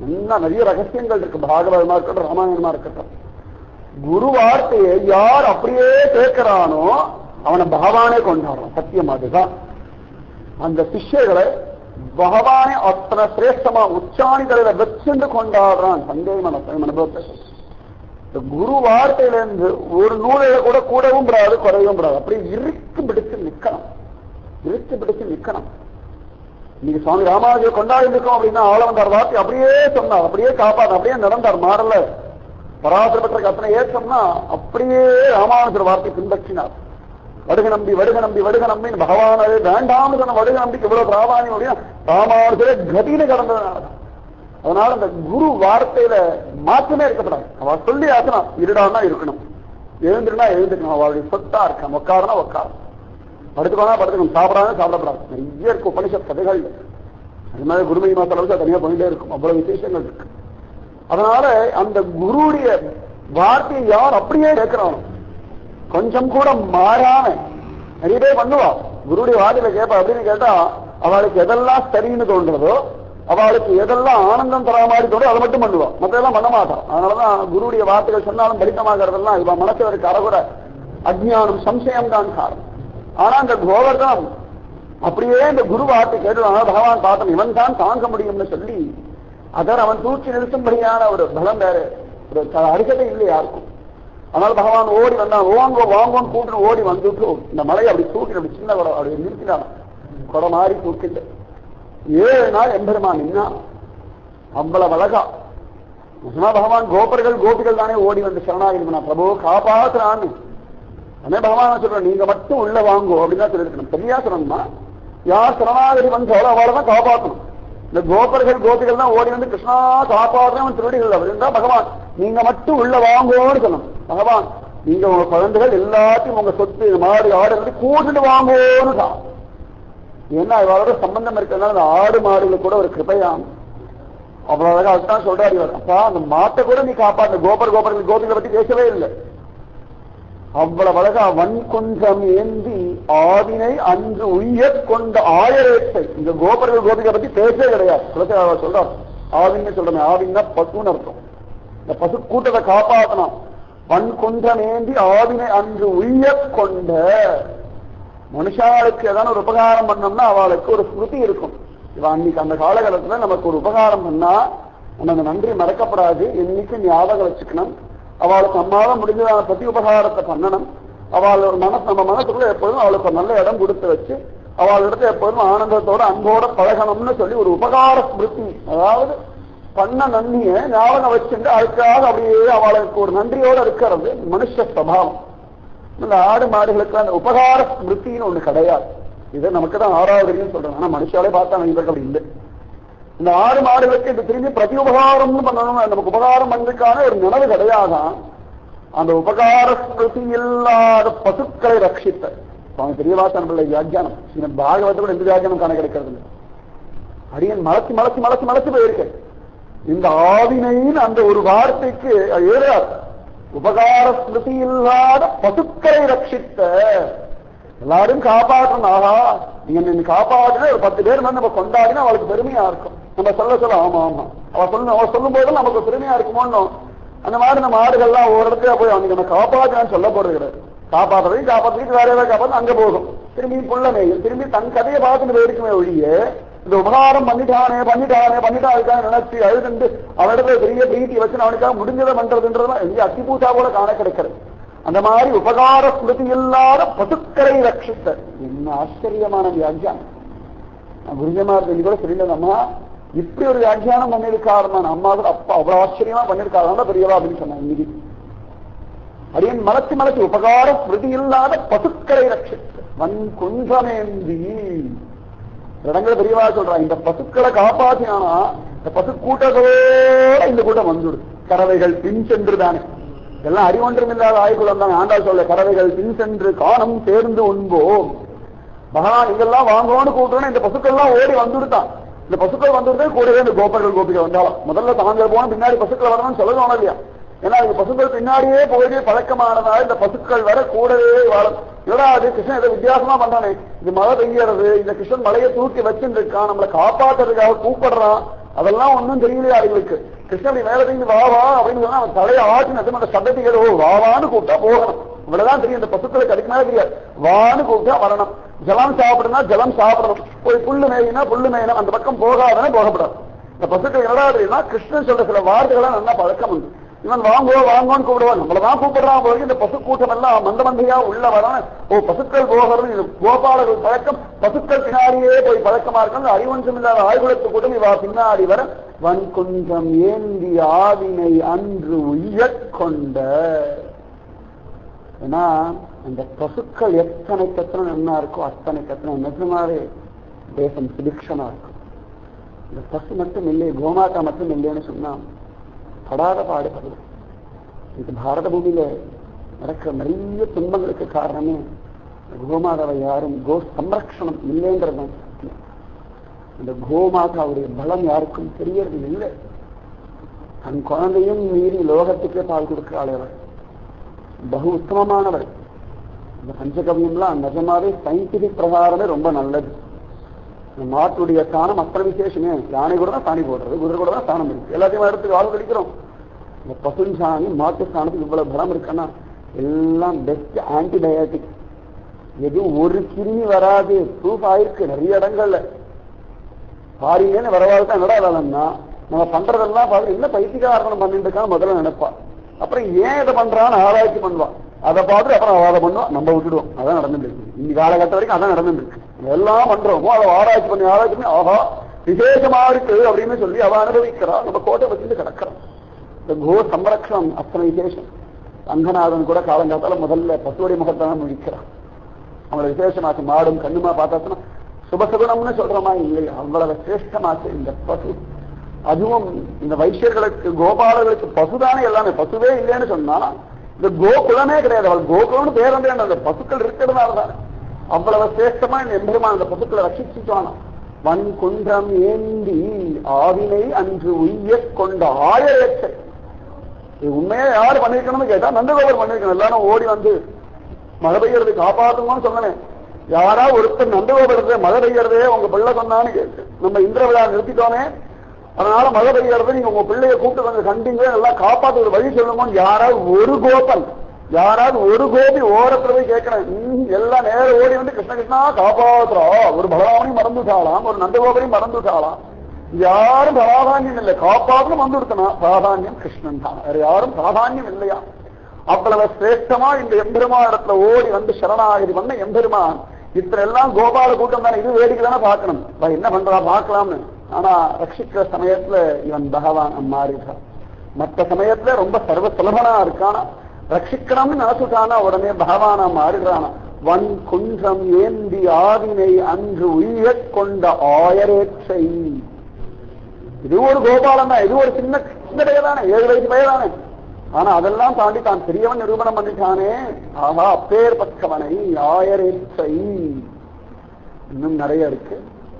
இன்னும் நிறைய ரகசியங்கள் இருக்கு, பாகவதமா இருக்கட்டும், ராமாயணமா இருக்கட்டும். குரு வார்த்தையை யார் அப்படியே கேட்கிறானோ அவனை பகவானே கொண்டாடுறான். சத்தியம் அதுதான். அந்த சிஷ்யர்களை பகவானே அத்தனை சிரேஷ்டமா உச்சாணிகளில வச்சுண்டு கொண்டாடுறான். சந்தேகம் அனுபவத்தை. குரு வார்த்தையிலிருந்து ஒரு நூலையில கூட கூடவும் கூடாது, குறையவும் கூடாது. அப்படியே இறுக்கி பிடிச்சு நிக்கணும், இறுக்கி பிடிச்சு நிக்கணும். இன்னைக்கு சுவாமி ராமானுஜர் கொண்டாடி இருக்கோம் அப்படின்னா ஆளவந்தார் வார்த்தை அப்படியே சொன்னார், அப்படியே காப்பார், அப்படியே நடந்தார், மாறல. பராசர பெற்ற அத்தனை ஏற்றம்னா அப்படியே ராமானுஜர் வார்த்தை பின்பற்றினார். வடுக நம்பி வடுக நம்பி வடுக நம்பின்னு பகவானே வேண்டாம் சொன்ன வடுக நம்பிக்கு இவ்வளவு பிராதானியம் அப்படின்னா ராமானுஜரே கதியில கடந்ததுனால. அதனால அந்த குரு வார்த்தையில மாற்றமே இருக்கப்படாது. அவ சொல்லி ஆக்கணும், இருடானா இருக்கணும், எழுந்துருனா எழுந்துக்கணும், அவளுடைய சொத்தா இருக்கணும், உட்காரனா உட்காரணும், படுத்துக்கோனா படுத்துக்கணும், சாப்பிடாம சாப்பிடப்படாது. நிறைய இருக்கு உபனிஷத் கதைகள். அது மாதிரி குருமணி மாசம் தனியா பண்ணிட்டே இருக்கும், அவ்வளவு விசேஷங்கள் இருக்கு. அதனால அந்த குருடைய வார்த்தையை யார் அப்படியே கேட்கிறான், கொஞ்சம் கூட மாறாம. நிறைய பேர் பண்ணுவா, குருடைய வார்த்தையில கேட்பா அப்படின்னு கேட்டா அவளுக்கு எதெல்லாம் சரின்னு தோன்றதோ, அவளுக்கு எதெல்லாம் ஆனந்தம் தரா மாதிரி தோன்றோ அதை மட்டும் பண்ணுவா, மற்றதெல்லாம் பண்ண மாட்டான். அதனாலதான் குருடைய வார்த்தைகள் சொன்னாலும் பலித்தமாகிறதெல்லாம் இவ மனசுல இருக்க அறகுற அஜ்ஞானம் சம்சயம் தான் காரணம். ஆனா அந்த கோவர்தனம் அப்படியே இந்த குரு வார்த்தை கேட்டுவாங்க, பகவான் பார்த்தோம் இவன் தான் தாங்க முடியும்னு சொல்லி அதர் அவன் தூக்கி நிறுத்தும்படியான ஒரு பலம் வேற ஒரு அருகதை இல்லை யாருக்கும். அதனால பகவான் ஓடி வந்தான், ஓங்கோ வாங்கோன்னு கூட்டு ஓடி வந்துட்டு இந்த மலையை அப்படி தூக்கி அப்படி சின்ன குடம் அப்படி நிறுத்தினான், குடம் மாறி தூக்கிட்டு 7 நாள் எம்பெருமான் நின்னா. அவ்வளவு அழகா பகவான் கோபர்கள் கோபிகள் தானே ஓடி வந்து சரணாகி பிரபு காப்பாத்துறான்னு. அதே பகவான் சொல்றேன், நீங்க மட்டும் உள்ள வாங்கோ அப்படின்னு தான் சொல்லிருக்கணும். சரியா சொல்லணுமா, யார் சரணாகதி வந்தாலும் அவளை தான் காப்பாற்றணும். இந்த கோபர்கள் கோபிகள் தான் ஓடி வந்து கிருஷ்ணா காப்பாற்றுறவன் திருவடிகள் அப்படின்னா பகவான் நீங்க மட்டும் உள்ள வாங்கோன்னு சொல்லணும். பகவான் நீங்க உங்க குழந்தைகள் எல்லாத்தையும் உங்க சொத்து மாடு ஆடு வந்து கூட்டிட்டு வாங்கோன்னு தான். ஏன்னா இவரோட சம்பந்தம் இருக்கிறதுனால அந்த ஆடு மாடுகளுக்கு கூட ஒரு கிருபையாம். அவ்வளவு அழகா அதுதான் சொல்றாரு இவர். அப்பா அந்த மாட்டை கூட நீ காப்பாற்ற, கோபர்கள் கோபிகளை பத்தி பேசவே இல்லை. அவ்வளவு அழகா வன்கொன்றம் ஏந்தி ஆவினை அன்று உய்ய கொண்ட ஆயரேற்றை. இந்த கோபர்கள் கோபிகளை பத்தி பேசவே கிடையாது. சொல்றார் ஆவின்னு சொல்றேன், ஆவின்னா பசுன்னு அர்த்தம். இந்த பசு கூட்டத்தை காப்பாற்றணும். வன்கொன்றம் ஏந்தி ஆவினை அன்று உய்ய கொண்ட மனுஷாளுக்கு ஏதாவது ஒரு உபகாரம் பண்ணோம்னா அவளுக்கு ஒரு ஸ்மிருதி இருக்கும். இவன் அன்னைக்கு அந்த காலகட்டத்துல நமக்கு ஒரு உபகாரம் பண்ணா அந்த நன்றி மறக்கப்படாது, என்னைக்கு ஞாபகம் வச்சுக்கணும். அவளுக்கு அம்மாவை முடிஞ்சதை பத்தி உபகாரத்தை பண்ணணும். அவள் ஒரு நம்ம மனசுக்குள்ள எப்பொழுதும் அவளுக்கு ஒரு நல்ல இடம் கொடுத்து வச்சு அவளிடத்தை எப்பொழுதும் ஆனந்தத்தோட அன்போட பழகணும்னு சொல்லி ஒரு உபகார ஸ்மிருதி, அதாவது பண்ண நன்றிய ஞாபகம் வச்சுட்டு அதுக்காக அப்படியே அவளுக்கு ஒரு நன்றியோட இருக்கிறது மனுஷ சபாவம். இந்த ஆடு மாடுகளுக்கு அந்த உபகார ஸ்மிருத்தின்னு ஒண்ணு கிடையாது. இதை நமக்கு தான் 6வது சொல்றேன். ஆனா மனுஷாலே பார்த்தா இவர்கள் அப்படி இல்லை. இந்த ஆடு மாடுகளுக்கு இந்த திரும்பி பிரதி உபகாரம்னு பண்ணணும், நமக்கு உபகாரம் பண்றதுக்கான ஒரு நினைவு கிடையாதான். அந்த உபகார ஸ்மிருதி இல்லாத பசுக்களை ரட்சித்த சுவாமி பெரியவாசன் பிள்ளை வியாக்கியானம் பாகவதோட எந்த வியாக்கியானம் காண கிடைக்கிறது இல்லை. அடியன் மலச்சு மலச்சு மலச்சு மலச்சு போயிருக்கு. இந்த ஆவினையின் அந்த ஒரு வார்த்தைக்கு எழுதார், உபகார ஸ்மிருதி இல்லாத பசுக்களை ரட்சித்த. எல்லாரும் காப்பாற்றணும். ஆஹா நீங்க காப்பாற்றினா ஒரு 10 பேர் வந்து நம்ம கொண்டாடினா அவளுக்கு பெருமையா இருக்கும். நம்ம சொல்ல ஆமா ஆமா அவ சொல்லும் போது நமக்கு பெருமையா இருக்குமோன்னு அந்த மாதிரி நம்ம ஆடுகள்லாம் ஒரு இடத்துல போய் அவனுக்கு நம்ம காப்பாற்றினான்னு சொல்ல போறது கிடையாது. காப்பாற்றுறதுக்கு வேற ஏதாவது காப்பாற்று அங்க போகும், திரும்பி புள்ள மேயும், திரும்பி தன் கதையை பார்த்துட்டு போயிருக்குமே ஒழிய இந்த உபகாரம் பண்ணிட்டானே அதுக்காக நினைச்சு அழுதுண்டு அவனிடத்துல பெரிய பிரீத்தி வச்சு அவனுக்காக முடிஞ்சதை பண்றதுன்றதுலாம் எங்க அத்தி பூசா போல காண கிடைக்கிறது. அந்த மாதிரி உபகார ஸ்மிருதி இல்லாத பசுக்களை ரட்சித்த. என்ன ஆச்சரியமான வியாக்கியானம். குருஜமா இருந்த கூட தெரியலம்மா இப்படி ஒரு வியாக்கியானம் பண்ணிருக்காருமா அம்மா கூட அப்பா அவ்வளவு ஆச்சரியமா பண்ணிருக்காரு பெரியவா அப்படின்னு சொன்னாங்க. இன்னைக்கு அடியன் மலச்சு உபகார ஸ்மிருதி இல்லாத பசுக்களை ரட்சித்த வன்கொன்றமேந்தி இடங்களை பெரியவா சொல்றாங்க. இந்த பசுக்களை காப்பாற்றினானா இந்த பசு கூட்டத்தோட இந்த கூட்டம் வந்துடும். கறவைகள் பின் சென்று தானே எல்லாம் அறிவொன்றும் இல்லாத ஆய்வுகள் தான் ஆண்டாள் சொல்ல, கறவைகள் பின் சென்று காணம் சேர்ந்து உண்போம். பகவான் இங்கெல்லாம் வாங்கோன்னு கூட்டணும். இந்த பசுக்கள்லாம் ஓடி வந்துடுதான். இந்த பசுக்கள் வந்துடுதே கூடவே இந்த கோபர்கள் கோபிகள் வந்தாலும் முதல்ல தாங்கள் போன பின்னாடி பசுக்கள் வரணும்னு சொல்லணும் இல்லையா. ஏன்னா இந்த பசுக்கள் பின்னாடியே போய் பழக்கமானதால் இந்த பசுக்கள் வர கூடவே வாழும். ஏன்னா அது கிருஷ்ணன் இதை வித்தியாசமா பண்றானே, இது மழை பெய்யறது, இந்த கிருஷ்ணன் மலையை தூக்கி வச்சுருக்கான், நம்மளை காப்பாற்றுறதுக்காக கூப்பிடுறான், அதெல்லாம் ஒன்றும் தெரியலையா அவங்களுக்கு. கிருஷ்ணன் மேல பெய்து வா வா அப்படின்னு சொன்னா அவன் தலையை ஆட்டினது அந்த சட்டத்துக்கு ஓ வாவான்னு கூப்பிட்டா போகணும். இவ்வளவுதான் தெரியும். இந்த பசுக்களுக்கு அதுக்கு மேல தெரியாது. வான்னு கூப்பிட்டா வரணும். ஜலம் சாப்பிடுனா ஜலம் சாப்பிடணும். போய் புல்லு மேயினா புல்லு மேயணும். அந்த பக்கம் போகாதானே போகப்படாது. இந்த பசுக்கள் என்னடா கிருஷ்ணன் சொல்ற சில வார்த்தைகள்லாம் நல்லா பழக்கம் உண்டு. இவன் வாங்கோ வாங்கோன்னு கூப்பிடுவான், நம்மளதான் கூப்பிடுறான் போது இந்த பசு கூட்டம் எல்லாம் மந்த மந்தையா உள்ள வரான். பசுக்கள் போகிறது இது கோபாலர்கள் பழக்கம், பசுக்கள் பின்னாடியே போய் பழக்கமா இருக்காங்க. அறிவொன்றும் இல்லாத ஆய்வுலத்து கூட்டம் இவா பின்னாடி வர வன்குன்றம் ஏந்தி ஆவினை அன்று உய்யக் கொண்ட. ஏன்னா அந்த பசுக்கள் எத்தனைக்கு எத்தனை நன்னா இருக்கோ அத்தனைக்கு எத்தனை நிஜமாவே தேசம் சுபிக்ஷமா இருக்கும். இந்த பசு மட்டும் இல்லையே, கோமாதா மட்டும் இல்லைன்னு சொன்னா படாத பாடுபடுது. இது பாரத பூமியில நடக்கிற நிறைய துன்பங்களுக்கு காரணமே கோமாதாவை யாரும் கோ சம்ரக்ஷணம் இல்லைன்றது. இந்த கோமாதாவுடைய பலம் யாருக்கும் தெரியறது இல்லை. தன் குழந்தையும் மீறி லோகத்துக்கே பால் கொடுக்கிறாள் அவர். பகு உத்தமமானவர். இந்த பஞ்சகவியம்லாம் நிஜமாவே சயின்டிபிக் பிரகாரமே ரொம்ப நல்லது. மாட்டுடைய ஸ்தானம் அத்தனை விசேஷமே. யானை கூட தான் சாணி போடுறது, குதிரை கூட தான் ஸ்தானம் இருக்கு. எல்லாத்தையும் இடத்துக்கு வாழ் கழிக்கிறோம். இந்த பசுஞ்சாணி மாட்டு ஸ்தானத்துக்கு இவ்வளவு பலம் இருக்குன்னா எல்லாம் பெஸ்ட் ஆன்டிபயோட்டிக். எதுவும் ஒரு கிருமி வராது ப்ரூஃப் ஆயிருக்கு நிறைய இடங்கள்ல. பாரிங்கன்னு வரவாழ்தான் என்னடா வேலைன்னா நம்ம பண்றதெல்லாம் பார்த்து என்ன பைத்தியகாரணம் பண்ணிட்டு இருக்கான்னு முதல்ல நினைப்பா. அப்புறம் ஏன் இதை பண்றான்னு ஆராய்ச்சி பண்ணுவான். அதை பார்த்துட்டு அப்புறம் அதை பண்ணுவோம், நம்ம விட்டுடுவோம். அதான் நடந்துட்டு இருக்கு இந்த காலகட்டம் வரைக்கும். அதான் நடந்துட்டு இருக்கு. எல்லாம் பண்றோமோ அதை ஆராய்ச்சி பண்ணி ஆஹா விசேஷமா இருக்கு அப்படின்னு சொல்லி அவ அனுபவிக்கிறா. நம்ம கோட்டை வச்சுட்டு கிடக்கிறோம். இந்த கோ சம்ரக்ஷணம் அத்தனை விசேஷம். ரங்கநாதன் கூட காலங்காத்தால முதல்ல பசுவடி முகத்தான் முடிக்கிறான். அவங்கள விசேஷமாச்சு. மாடும் கண்ணுமா பார்த்தாச்சுன்னா சுபசகுணம்னு சொல்றமா இல்லையா, அவ்வளவு சிரேஷ்டமாச்சு இந்த பசு. அதுவும் இந்த வைசியர்களுக்கு கோபாலர்களுக்கு பசுதானே எல்லாமே. பசுவே இல்லைன்னு சொன்னா இந்த கோகுலமே கிடையாது. அவள் கோகுலம்னு பேர் வந்து அந்த பசுக்கள் இருக்கிறதுனாலதான் அவ்வளவு சிரேஷ்டமா இந்த எம்பெருமான் அந்த பசுக்களை ரட்சிச்சுட்டானா. வன் குன்றம் ஏந்தி ஆவினை அன்று உய்யக் கொண்ட ஆயரட்சை. இது உண்மையா யாரு பண்ணிருக்கணும்னு கேட்டா நந்தகோபர் பண்ணிருக்கணும். எல்லாரும் ஓடி வந்து மழை பெய்யறது காப்பாத்துங்கன்னு சொன்னேன். யாரா ஒருத்தர் நந்தகோபுரத்தை மழை பெய்யறதே உங்க பிள்ளை சொன்னான்னு கேட்டு நம்ம இந்திர விழா நிறுத்திட்டோமே, அதனால மழை பெய்யறது நீங்க உங்க பிள்ளைய கூப்பிட்டு வந்து கண்டிங்க எல்லாம் காப்பாற்ற ஒரு வழி சொல்லணும்னு யாராவது ஒரு கோபன், யாராவது ஒரு கோபி ஓரத்துல போய் கேட்கிறேன். எல்லாம் நேர ஓடி வந்து கிருஷ்ண கிருஷ்ணா காப்பாத்துறா. ஒரு பலராமனையும் மறந்துட்டாலாம், ஒரு நந்தகோபரையும் மறந்துட்டாலாம். யாரும் பிராதானியம் இல்லை. காப்பாற்றும் வந்து கொடுத்தனா பிராதானியம் கிருஷ்ணன் தான், வேற யாரும் பிராதானியம் இல்லையா. அவ்வளவு சிரேஷ்டமா இந்த எம்பெருமானத்துல ஓடி வந்து சரணாகதி பண்ண எம்பெருமான். இத்தனை எல்லாம் கோபால கூட்டம் தானே, இது வேடிக்கை தானே பார்க்கணும். என்ன பண்றா பார்க்கலாம்னு. ஆனா ரட்சிக்கிற சமயத்துல இவன் பகவான் மாறிட்டான். மற்ற சமயத்துல ரொம்ப சர்வ சுலபனா இருக்கானா. ரட்சிக்கணும்னு நினைச்சுட்டானா உடனே பகவானா மாறிடுறானா. வன் குன்றம் ஏந்தி ஆவினை அன்று உய்யக் கொண்ட ஆயரேற்றை. இது ஒரு கோபாலன் தான். இது ஒரு சின்ன பையதானே, 7 வயசு பையதானே. ஆனா அதெல்லாம் தாண்டி தான் பெரியவன் நிரூபணம் பண்ணிட்டானே. ஆஹா அப்பேற்பட்டவனை ஆயரேற்றை. இன்னும் நிறைய இருக்கு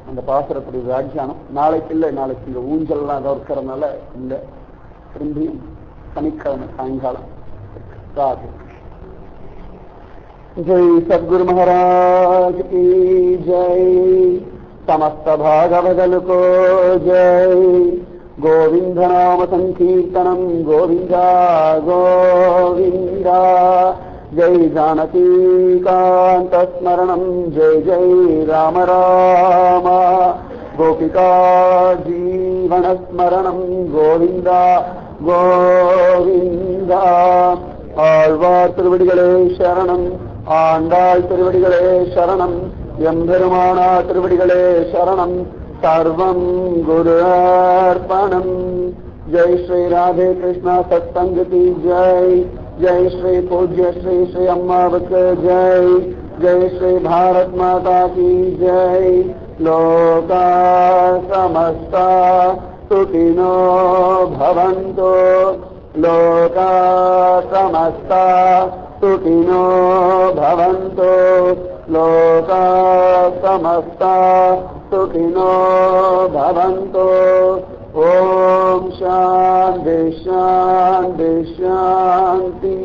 அந்த பாசுரத்துடைய வியாக்கியானம். நாளைக்கு இல்லை, நாளைக்கு இந்த ஊஞ்சல்லாம் அதை இருக்கிறதுனால இல்லை. திரும்பியும் சனிக்கிழமை சாயங்காலம். ஜெய் சத்குரு மகாராஜ் கி ஜெய். समस्त भागवदल को जय. गोविंद नाम संकीर्तनम गोविंदा गोविंदा. जय जानकी कांत स्मरणम जय जय राम राम. गोपिका जीवन स्मरणम गोविंदा गोविंदा. ஆழ்வார் திருவடிகளே சரணம், ஆண்டாள் திருவடிகளே சரணம், எம்பெருமானா திருவடிகளே சரணம். சர்வம் குரு அர்ப்பணம். जय श्री राधे कृष्णा सत्संग की जय. जय श्री पूज्य श्री श्री अम्मावत जय. जय श्री भारत माता की जय. लोका समस्ता सुखिनो भवन्तु. लोका समस्ता सुखिनो भवन्तु. लोका समस्ता सुखिनो भवन्तु. ओम शांति शांति शांति.